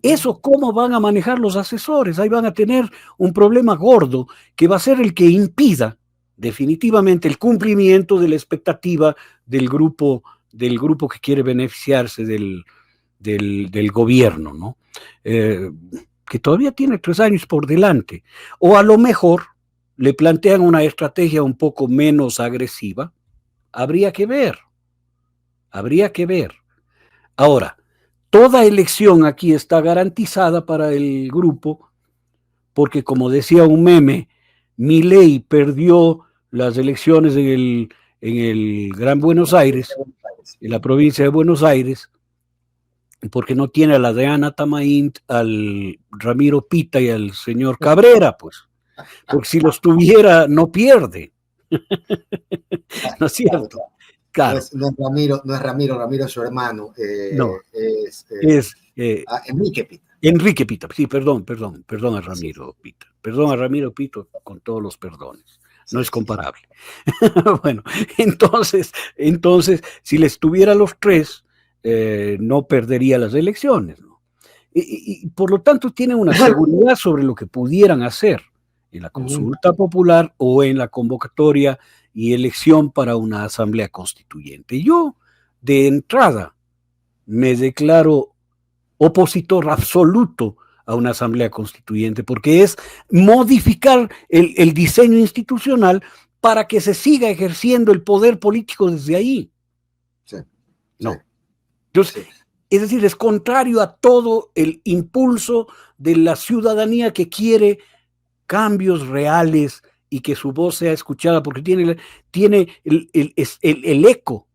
Eso, ¿cómo van a manejar los asesores? Ahí van a tener un problema gordo que va a ser el que impida definitivamente el cumplimiento de la expectativa del grupo que quiere beneficiarse del gobierno, ¿no? Que todavía tiene 3 años por delante. O a lo mejor le plantean una estrategia un poco menos agresiva. Habría que ver. Ahora, toda elección aquí está garantizada para el grupo, porque como decía un meme, Milei perdió las elecciones en el Gran Buenos Aires, en la provincia de Buenos Aires, porque no tiene a la Diana Tamaint, al Ramiro Pita y al señor Cabrera, pues. Porque si los tuviera, no pierde. ¿No es cierto? Claro. No es Ramiro es su hermano. No, es Enrique Pita. Enrique Pita, sí, perdón a Ramiro Pita. Perdón a Ramiro Pita con todos los perdones. No es comparable. Bueno, entonces, si les tuviera los 3, no perdería las elecciones, ¿no? Y por lo tanto tiene una seguridad sobre lo que pudieran hacer. en la consulta popular o en la convocatoria y elección para una asamblea constituyente. Yo, de entrada, me declaro opositor absoluto a una asamblea constituyente, porque es modificar el diseño institucional para que se siga ejerciendo el poder político desde ahí. Sí, no. Sí. Entonces, sí. Es decir, es contrario a todo el impulso de la ciudadanía que quiere cambios reales y que su voz sea escuchada, porque tiene el eco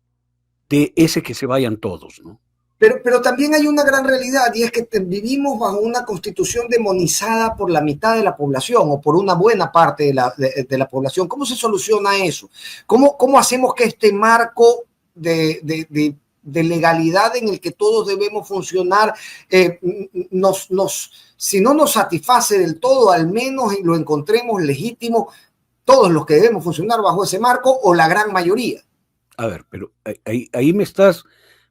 de ese que se vayan todos, ¿no? Pero también hay una gran realidad, y es que vivimos bajo una constitución demonizada por la mitad de la población o por una buena parte de la población. ¿Cómo se soluciona eso? ¿Cómo hacemos que este marco de legalidad en el que todos debemos funcionar, si no nos satisface del todo, al menos lo encontremos legítimo todos los que debemos funcionar bajo ese marco o la gran mayoría? A ver, pero ahí me estás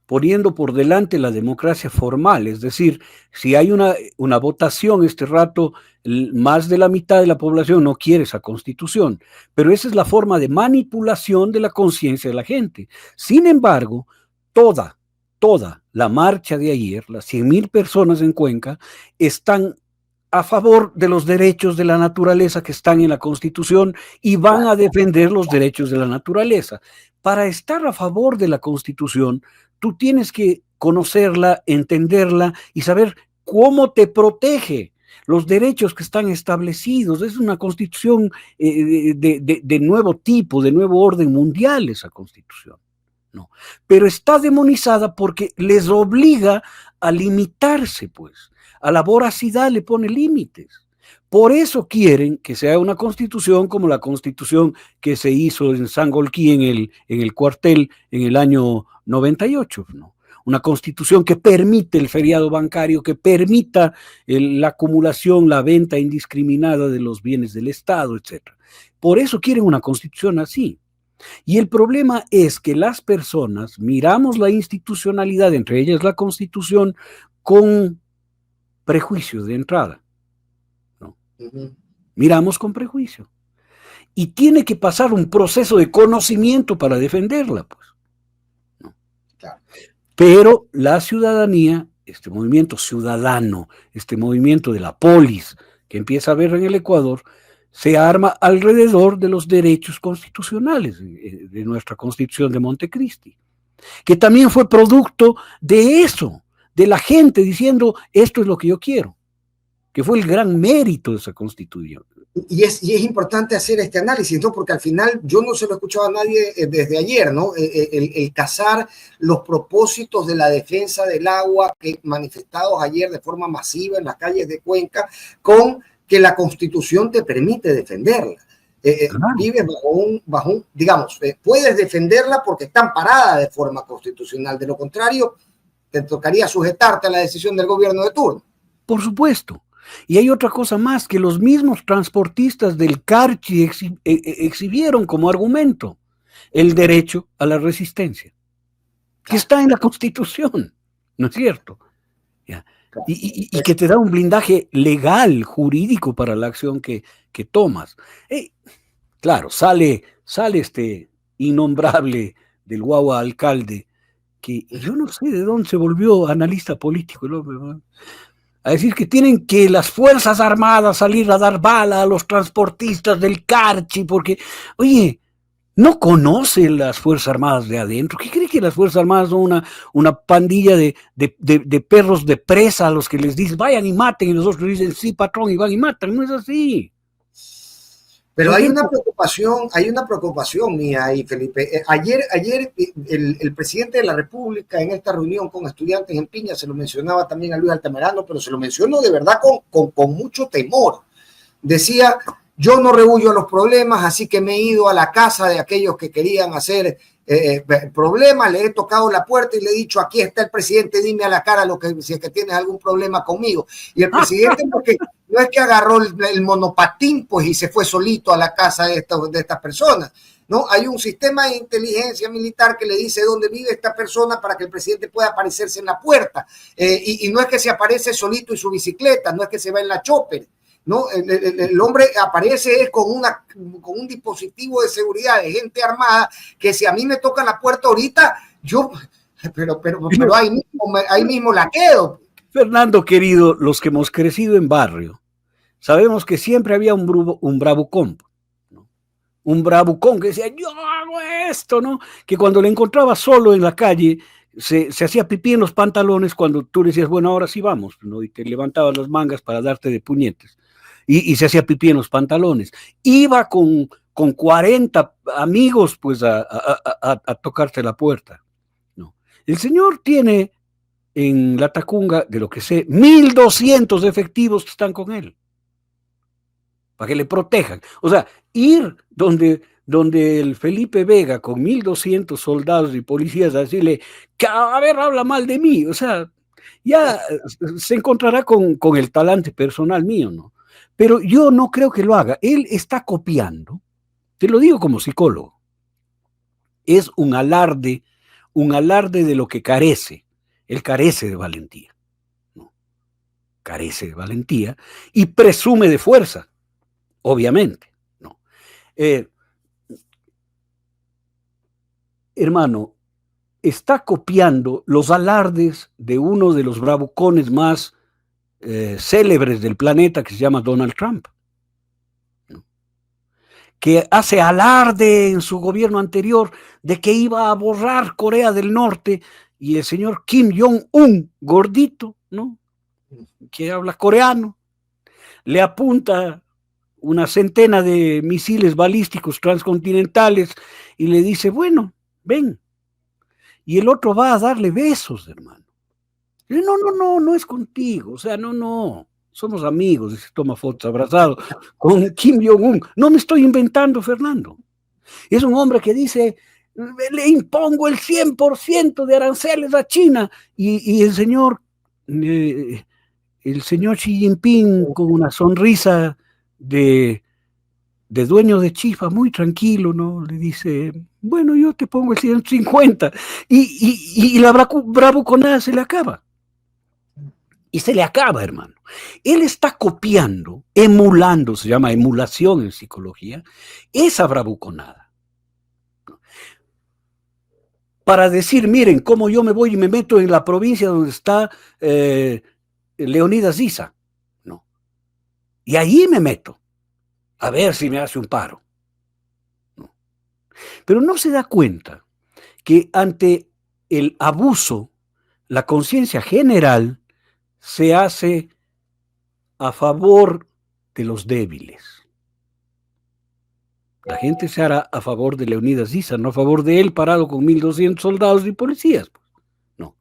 poniendo por delante la democracia formal, es decir, si hay una votación este rato, más de la mitad de la población no quiere esa constitución, pero esa es la forma de manipulación de la conciencia de la gente. Sin embargo, toda la marcha de ayer, las 100,000 personas en Cuenca, están a favor de los derechos de la naturaleza que están en la Constitución y van a defender los derechos de la naturaleza. Para estar a favor de la Constitución, tú tienes que conocerla, entenderla y saber cómo te protege los derechos que están establecidos. Es una Constitución de nuevo tipo, de nuevo orden mundial esa Constitución. No, pero está demonizada porque les obliga a limitarse, pues. A la voracidad le pone límites. Por eso quieren que sea una constitución como la constitución que se hizo en Sangolquí en el cuartel en el año 98, ¿no? Una constitución que permite el feriado bancario, que permita la acumulación, la venta indiscriminada de los bienes del Estado, etc. Por eso quieren una constitución así. Y el problema es que las personas miramos la institucionalidad, entre ellas la Constitución, con prejuicio de entrada, ¿no? Miramos con prejuicio. Y tiene que pasar un proceso de conocimiento para defenderla, pues, ¿no? Claro. Pero la ciudadanía, este movimiento ciudadano, este movimiento de la polis que empieza a ver en el Ecuador, se arma alrededor de los derechos constitucionales de nuestra Constitución de Montecristi, que también fue producto de eso, de la gente diciendo esto es lo que yo quiero, que fue el gran mérito de esa Constitución. Y es importante hacer este análisis, ¿no? Porque al final yo no se lo he escuchado a nadie desde ayer, ¿no? El casar los propósitos de la defensa del agua que manifestados ayer de forma masiva en las calles de Cuenca con que la Constitución te permite defenderla. Vives bajo un digamos, puedes defenderla porque está amparada de forma constitucional. De lo contrario, te tocaría sujetarte a la decisión del gobierno de turno. Por supuesto. Y hay otra cosa más, que los mismos transportistas del Carchi exhibieron como argumento el derecho a la resistencia, que está en la Constitución, ¿no es cierto? ¿Ya? Y que te da un blindaje legal, jurídico para la acción que tomas. Claro, sale este innombrable del guagua alcalde, que yo no sé de dónde se volvió analista político el hombre, ¿no? A decir que tienen que las Fuerzas Armadas salir a dar bala a los transportistas del Carchi, porque, oye, no conoce las Fuerzas Armadas de adentro. ¿Qué cree que las Fuerzas Armadas son una pandilla de perros de presa a los que les dicen vayan y maten, y los otros dicen sí, patrón, y van y matan? No es así. Pero hay una preocupación mía ahí, Felipe. Ayer el presidente de la República en esta reunión con estudiantes en Piña, se lo mencionaba también a Luis Altamirano, pero se lo mencionó de verdad con mucho temor. Decía, yo no rehuyo a los problemas, así que me he ido a la casa de aquellos que querían hacer problemas, le he tocado la puerta y le he dicho, aquí está el presidente, dime a la cara si es que tienes algún problema conmigo. Y el presidente, porque no es que agarró el monopatín pues y se fue solito a la casa de estas personas, ¿no? Hay un sistema de inteligencia militar que le dice dónde vive esta persona para que el presidente pueda aparecerse en la puerta. Y no es que se aparece solito y su bicicleta, no es que se va en la chopper. ¿no? El hombre aparece con un dispositivo de seguridad de gente armada que si a mí me tocan la puerta ahorita, pero ahí mismo la quedo. Fernando, querido, los que hemos crecido en barrio, sabemos que siempre había un bravucón, ¿no? Un bravucón que decía, yo hago esto, ¿no? Que cuando le encontraba solo en la calle, se hacía pipí en los pantalones cuando tú le decías, bueno, ahora sí vamos, ¿no? Y te levantabas las mangas para darte de puñetes. Y se hacía pipí en los pantalones. Iba con 40 amigos, pues, a tocarte la puerta, ¿no? El señor tiene en la Tacunga, de lo que sé, 1.200 efectivos que están con él, para que le protejan. O sea, ir donde el Felipe Vega con 1.200 soldados y policías a decirle, a ver, habla mal de mí, o sea, ya se encontrará con el talante personal mío, ¿no? Pero yo no creo que lo haga. Él está copiando, te lo digo como psicólogo, es un alarde de lo que carece. Él carece de valentía, ¿no? Carece de valentía y presume de fuerza, obviamente, ¿no? Hermano, está copiando los alardes de uno de los bravucones más célebres del planeta, que se llama Donald Trump, ¿no? Que hace alarde en su gobierno anterior de que iba a borrar Corea del Norte, y el señor Kim Jong-un, gordito, ¿no?, que habla coreano, le apunta una centena de misiles balísticos transcontinentales y le dice, bueno, ven. Y el otro va a darle besos, hermano. Y no es contigo, o sea, no. Somos amigos, y se toma fotos abrazado con Kim Jong-un. No me estoy inventando, Fernando. Es un hombre que dice, le impongo el 100% de aranceles a China, y el señor Xi Jinping, con una sonrisa de dueño de chifa, muy tranquilo, ¿no?, le dice, bueno, yo te pongo el 150, y la bravuconada se le acaba. Y se le acaba, hermano. Él está copiando, emulando, se llama emulación en psicología, esa bravuconada, para decir, miren, cómo yo me voy y me meto en la provincia donde está Leonidas Issa, ¿no? Y ahí me meto, a ver si me hace un paro, ¿no? Pero no se da cuenta que ante el abuso, la conciencia general se hace a favor de los débiles. La gente se hará a favor de Leonidas Issa, no a favor de él parado con 1.200 soldados y policías, no,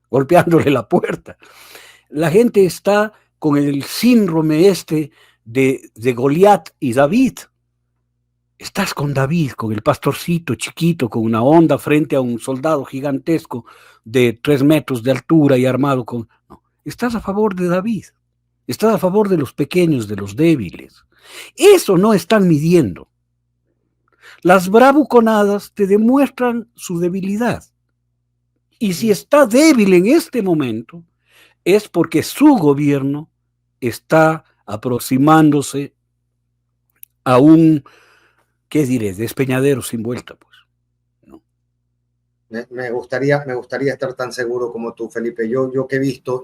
golpeándole la puerta. La gente está con el síndrome de Goliat y David. Estás con David, con el pastorcito chiquito, con una honda frente a un soldado gigantesco de 3 metros de altura y armado con... No, estás a favor de David. Estás a favor de los pequeños, de los débiles. Eso no están midiendo. Las bravuconadas te demuestran su debilidad. Y si está débil en este momento, es porque su gobierno está aproximándose a un, ¿qué diré?, despeñadero sin vuelta, pues, ¿no? Me gustaría estar tan seguro como tú, Felipe. Yo que he visto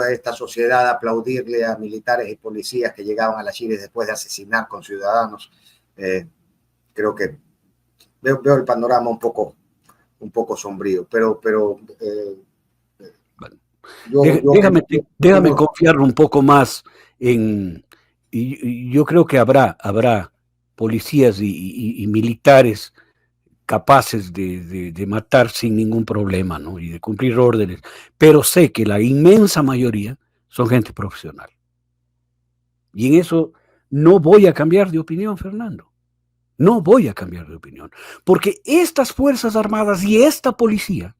a esta sociedad aplaudirle a militares y policías que llegaban a las Chile después de asesinar con ciudadanos, creo que veo el panorama un poco sombrío, pero déjame confiar un poco más en... Y yo creo que habrá policías y militares capaces de matar sin ningún problema, ¿no?, y de cumplir órdenes, pero sé que la inmensa mayoría son gente profesional. Y en eso no voy a cambiar de opinión, Fernando. No voy a cambiar de opinión, porque estas Fuerzas Armadas y esta policía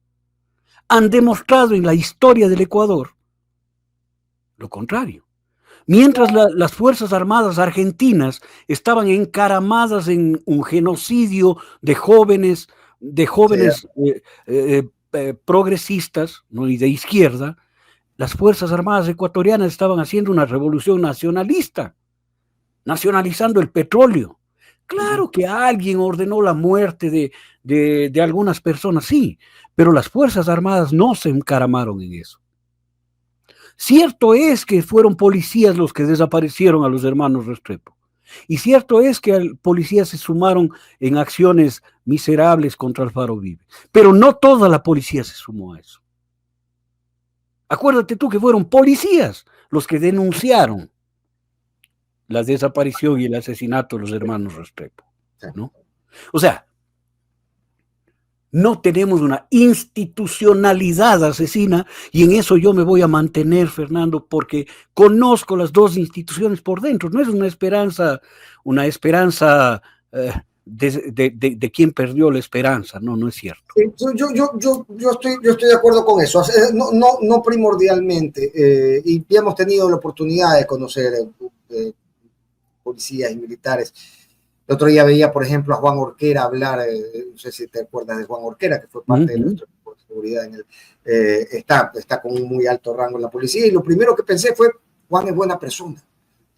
han demostrado en la historia del Ecuador lo contrario. Mientras las Fuerzas Armadas argentinas estaban encaramadas en un genocidio de jóvenes progresistas, ¿no?, y de izquierda, las Fuerzas Armadas ecuatorianas estaban haciendo una revolución nacionalista, nacionalizando el petróleo. Claro que alguien ordenó la muerte de algunas personas, sí, pero las Fuerzas Armadas no se encaramaron en eso. Cierto es que fueron policías los que desaparecieron a los hermanos Restrepo. Y cierto es que policías se sumaron en acciones miserables contra Alfaro Vive. Pero no toda la policía se sumó a eso. Acuérdate tú que fueron policías los que denunciaron la desaparición y el asesinato de los hermanos Restrepo, ¿no? O sea, no tenemos una institucionalidad asesina, y en eso yo me voy a mantener, Fernando, porque conozco las dos instituciones por dentro. No es una esperanza de quien perdió la esperanza, no es cierto. Yo estoy de acuerdo con eso, no primordialmente, y ya hemos tenido la oportunidad de conocer policías y militares. El otro día veía, por ejemplo, a Juan Orquera hablar, no sé si te acuerdas de Juan Orquera, que fue parte de nuestro equipo de seguridad. Está con un muy alto rango en la policía, y lo primero que pensé fue, Juan es buena persona.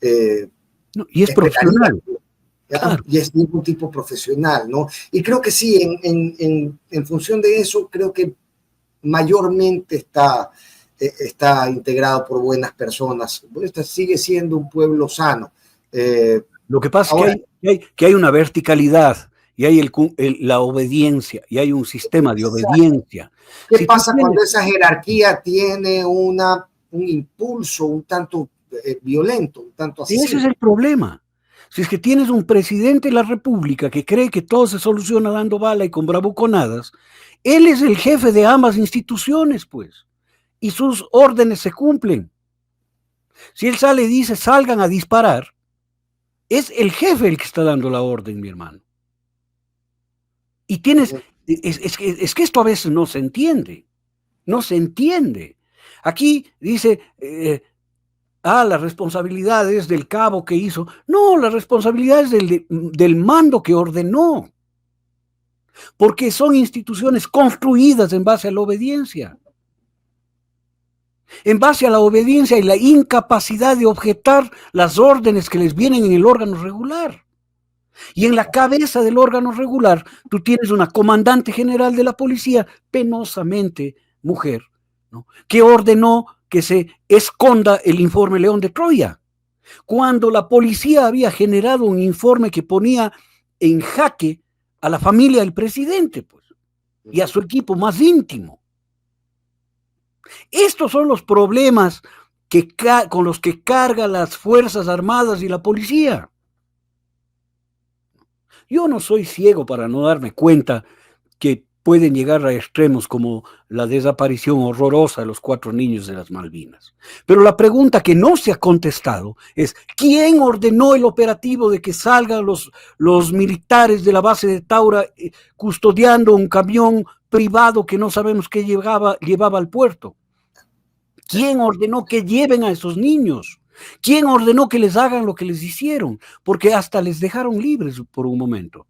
Y es profesional. Claro. Y es un tipo profesional, ¿no? Y creo que sí, en función de eso, creo que mayormente está integrado por buenas personas. Este sigue siendo un pueblo sano. Lo que pasa es que hay una verticalidad, y hay la obediencia, y hay un sistema de obediencia. ¿Qué pasa cuando esa jerarquía tiene un impulso un tanto violento, un tanto asesino? Ese es el problema. Si es que tienes un presidente de la República que cree que todo se soluciona dando bala y con bravuconadas, él es el jefe de ambas instituciones, pues, y sus órdenes se cumplen. Si él sale y dice, salgan a disparar, es el jefe el que está dando la orden, mi hermano. Y tienes, es que esto a veces no se entiende. No se entiende. Aquí dice, la responsabilidad es del cabo que hizo. No, la responsabilidad es del mando que ordenó. Porque son instituciones construidas en base a la obediencia. En base a la obediencia y la incapacidad de objetar las órdenes que les vienen en el órgano regular. Y en la cabeza del órgano regular, tú tienes una comandante general de la policía, penosamente mujer, ¿no?, que ordenó que se esconda el informe León de Troya, cuando la policía había generado un informe que ponía en jaque a la familia del presidente, pues, y a su equipo más íntimo. Estos son los problemas con los que cargan las Fuerzas Armadas y la policía. Yo no soy ciego para no darme cuenta que pueden llegar a extremos como la desaparición horrorosa de los 4 niños de las Malvinas. Pero la pregunta que no se ha contestado es, ¿quién ordenó el operativo de que salgan los militares de la base de Taura custodiando un camión privado que no sabemos qué llevaba al puerto? ¿Quién ordenó que lleven a esos niños? ¿Quién ordenó que les hagan lo que les hicieron? Porque hasta les dejaron libres por un momento.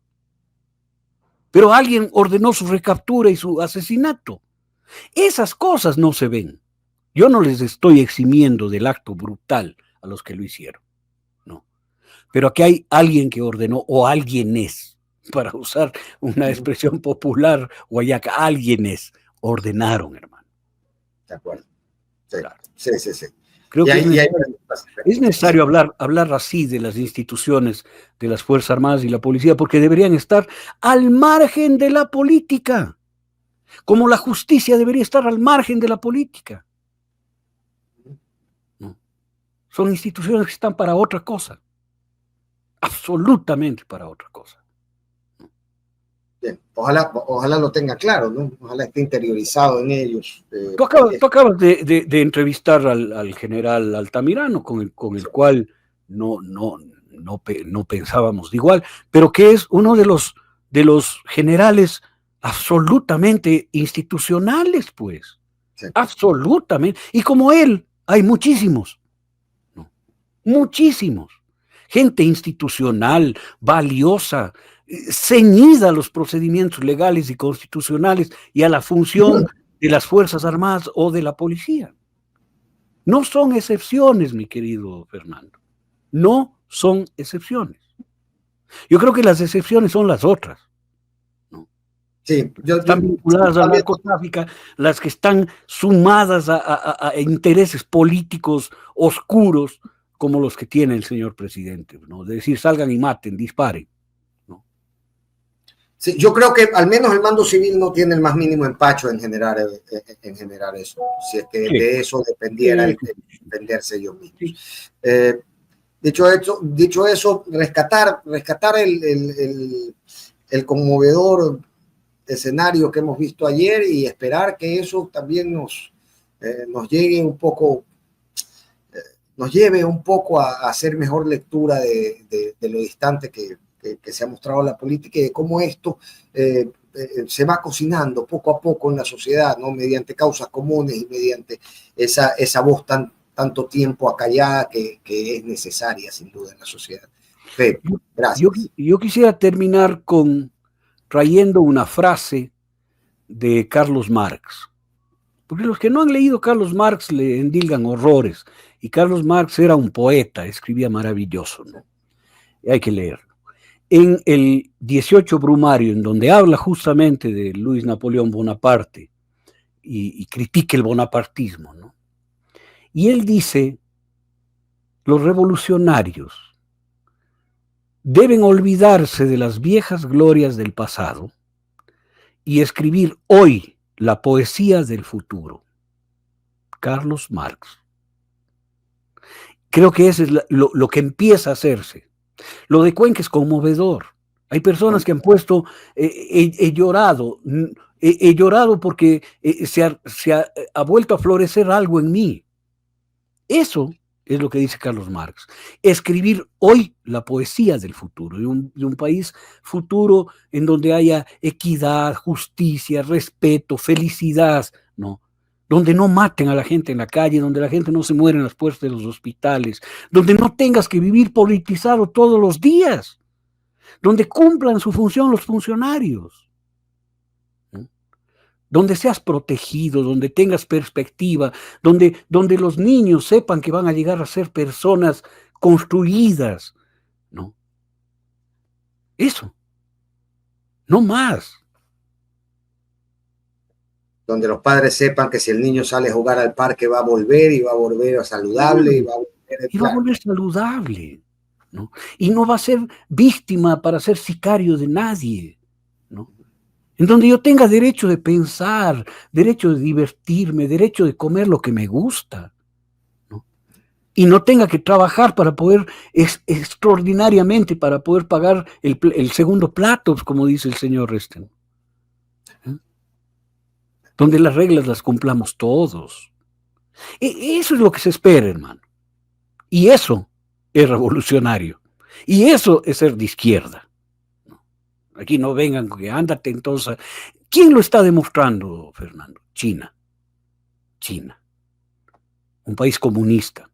Pero alguien ordenó su recaptura y su asesinato. Esas cosas no se ven. Yo no les estoy eximiendo del acto brutal a los que lo hicieron, no. Pero aquí hay alguien que ordenó, o alguienes, para usar una expresión popular guayaca, alguienes ordenaron, hermano. De acuerdo. Sí, claro. Sí. Creo que es necesario hablar así de las instituciones de las Fuerzas Armadas y la policía, porque deberían estar al margen de la política, como la justicia debería estar al margen de la política. No. Son instituciones que están para otra cosa, absolutamente para otra cosa. Bien, ojalá lo tenga claro, ¿no? Ojalá esté interiorizado en ellos. Tú acabas de entrevistar al general Altamirano, con el cual no pensábamos igual, pero que es uno de los generales absolutamente institucionales, pues. Sí. Absolutamente. Y como él, hay muchísimos. ¿No? Muchísimos. Gente institucional, valiosa, ceñida a los procedimientos legales y constitucionales y a la función de las Fuerzas Armadas o de la policía. No son excepciones, mi querido Fernando. No son excepciones. Yo creo que las excepciones son las otras. Sí, Están vinculadas al narcotráfico, las que están sumadas a intereses políticos oscuros como los que tiene el señor presidente, ¿no? De decir, salgan y maten, disparen, ¿no? Sí, yo creo que al menos el mando civil no tiene el más mínimo empacho en generar eso, si es que de eso dependiera el defenderse ellos mismos. Dicho eso, rescatar el conmovedor escenario que hemos visto ayer y esperar que eso también nos llegue un poco, nos lleve un poco a hacer mejor lectura de lo distante que se ha mostrado la política y de cómo esto se va cocinando poco a poco en la sociedad, ¿no? Mediante causas comunes y mediante esa voz tanto tiempo acallada que es necesaria sin duda en la sociedad. Fe, gracias. Yo quisiera terminar trayendo una frase de Carlos Marx, porque los que no han leído Carlos Marx le endilgan horrores, y Carlos Marx era un poeta, escribía maravilloso, ¿no? Y hay que leerlo. En el 18 Brumario, en donde habla justamente de Luis Napoleón Bonaparte y critica el bonapartismo, ¿no? Y él dice, los revolucionarios deben olvidarse de las viejas glorias del pasado y escribir hoy la poesía del futuro. Carlos Marx. Creo que eso es lo que empieza a hacerse. Lo de Cuenca es conmovedor. Hay personas que han puesto, he llorado porque se ha vuelto a florecer algo en mí. Eso es lo que dice Carlos Marx. Escribir hoy la poesía del futuro, de un país futuro en donde haya equidad, justicia, respeto, felicidad, ¿no? Donde no maten a la gente en la calle, donde la gente no se muere en las puertas de los hospitales, donde no tengas que vivir politizado todos los días, donde cumplan su función los funcionarios, ¿no? Donde seas protegido, donde tengas perspectiva, donde los niños sepan que van a llegar a ser personas construidas, ¿no? Eso, no más. Donde los padres sepan que si el niño sale a jugar al parque va a volver y va a volver saludable y va a volver saludable, ¿no? Y no va a ser víctima para ser sicario de nadie, ¿no? En donde yo tenga derecho de pensar, derecho de divertirme, derecho de comer lo que me gusta, ¿no? Y no tenga que trabajar para poder, extraordinariamente, para poder pagar el segundo plato, como dice el señor Resten. Donde las reglas las cumplamos todos. Eso es lo que se espera, hermano. Y eso es revolucionario. Y eso es ser de izquierda. Aquí no vengan que ándate entonces. ¿Quién lo está demostrando, Fernando? China. China. Un país comunista.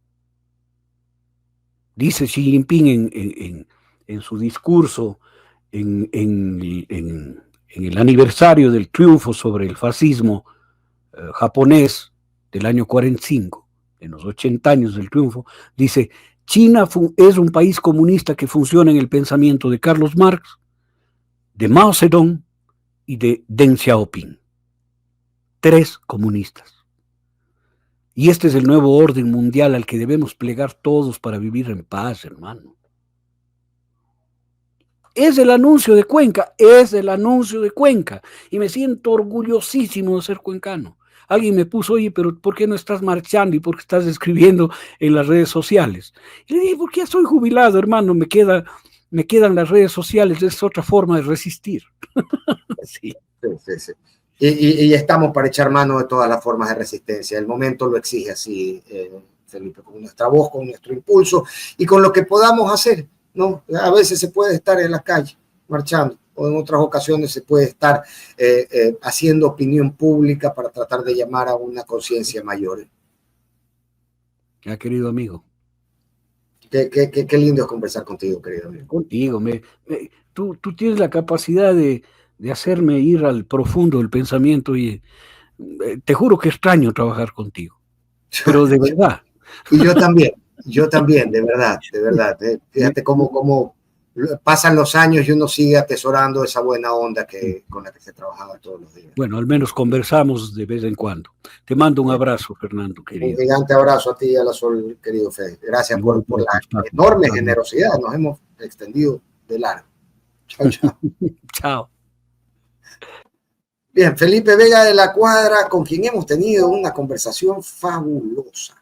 Dice Xi Jinping en su discurso en el aniversario del triunfo sobre el fascismo japonés del año 45, en los 80 años del triunfo, dice, China es un país comunista que funciona en el pensamiento de Carlos Marx, de Mao Zedong y de Deng Xiaoping. 3 comunistas. Y este es el nuevo orden mundial al que debemos plegar todos para vivir en paz, hermano. Es el anuncio de Cuenca, y me siento orgullosísimo de ser cuencano. Alguien me puso, oye, pero ¿por qué no estás marchando y por qué estás escribiendo en las redes sociales? Y le dije, porque ya soy jubilado, hermano, me quedan las redes sociales, es otra forma de resistir. Sí. Sí. Y estamos para echar mano de todas las formas de resistencia. El momento lo exige así, Felipe, con nuestra voz, con nuestro impulso y con lo que podamos hacer, ¿no? A veces se puede estar en la calle marchando, o en otras ocasiones se puede estar haciendo opinión pública para tratar de llamar a una conciencia mayor. Ya, querido amigo. Qué lindo es conversar contigo, querido amigo. Contigo, tú tienes la capacidad de hacerme ir al profundo del pensamiento y te juro que extraño trabajar contigo. pero de verdad. Y yo también, de verdad, de verdad. Fíjate cómo pasan los años y uno sigue atesorando esa buena onda con la que se trabajaba todos los días. Bueno, al menos conversamos de vez en cuando. Te mando un abrazo, Fernando, Un querido. gigante abrazo a ti y a la Sol, querido Fede. Gracias por la enorme generosidad. Nos hemos extendido de largo. Chao, chao. Chao. Bien, Felipe Vega de la Cuadra, con quien hemos tenido una conversación fabulosa.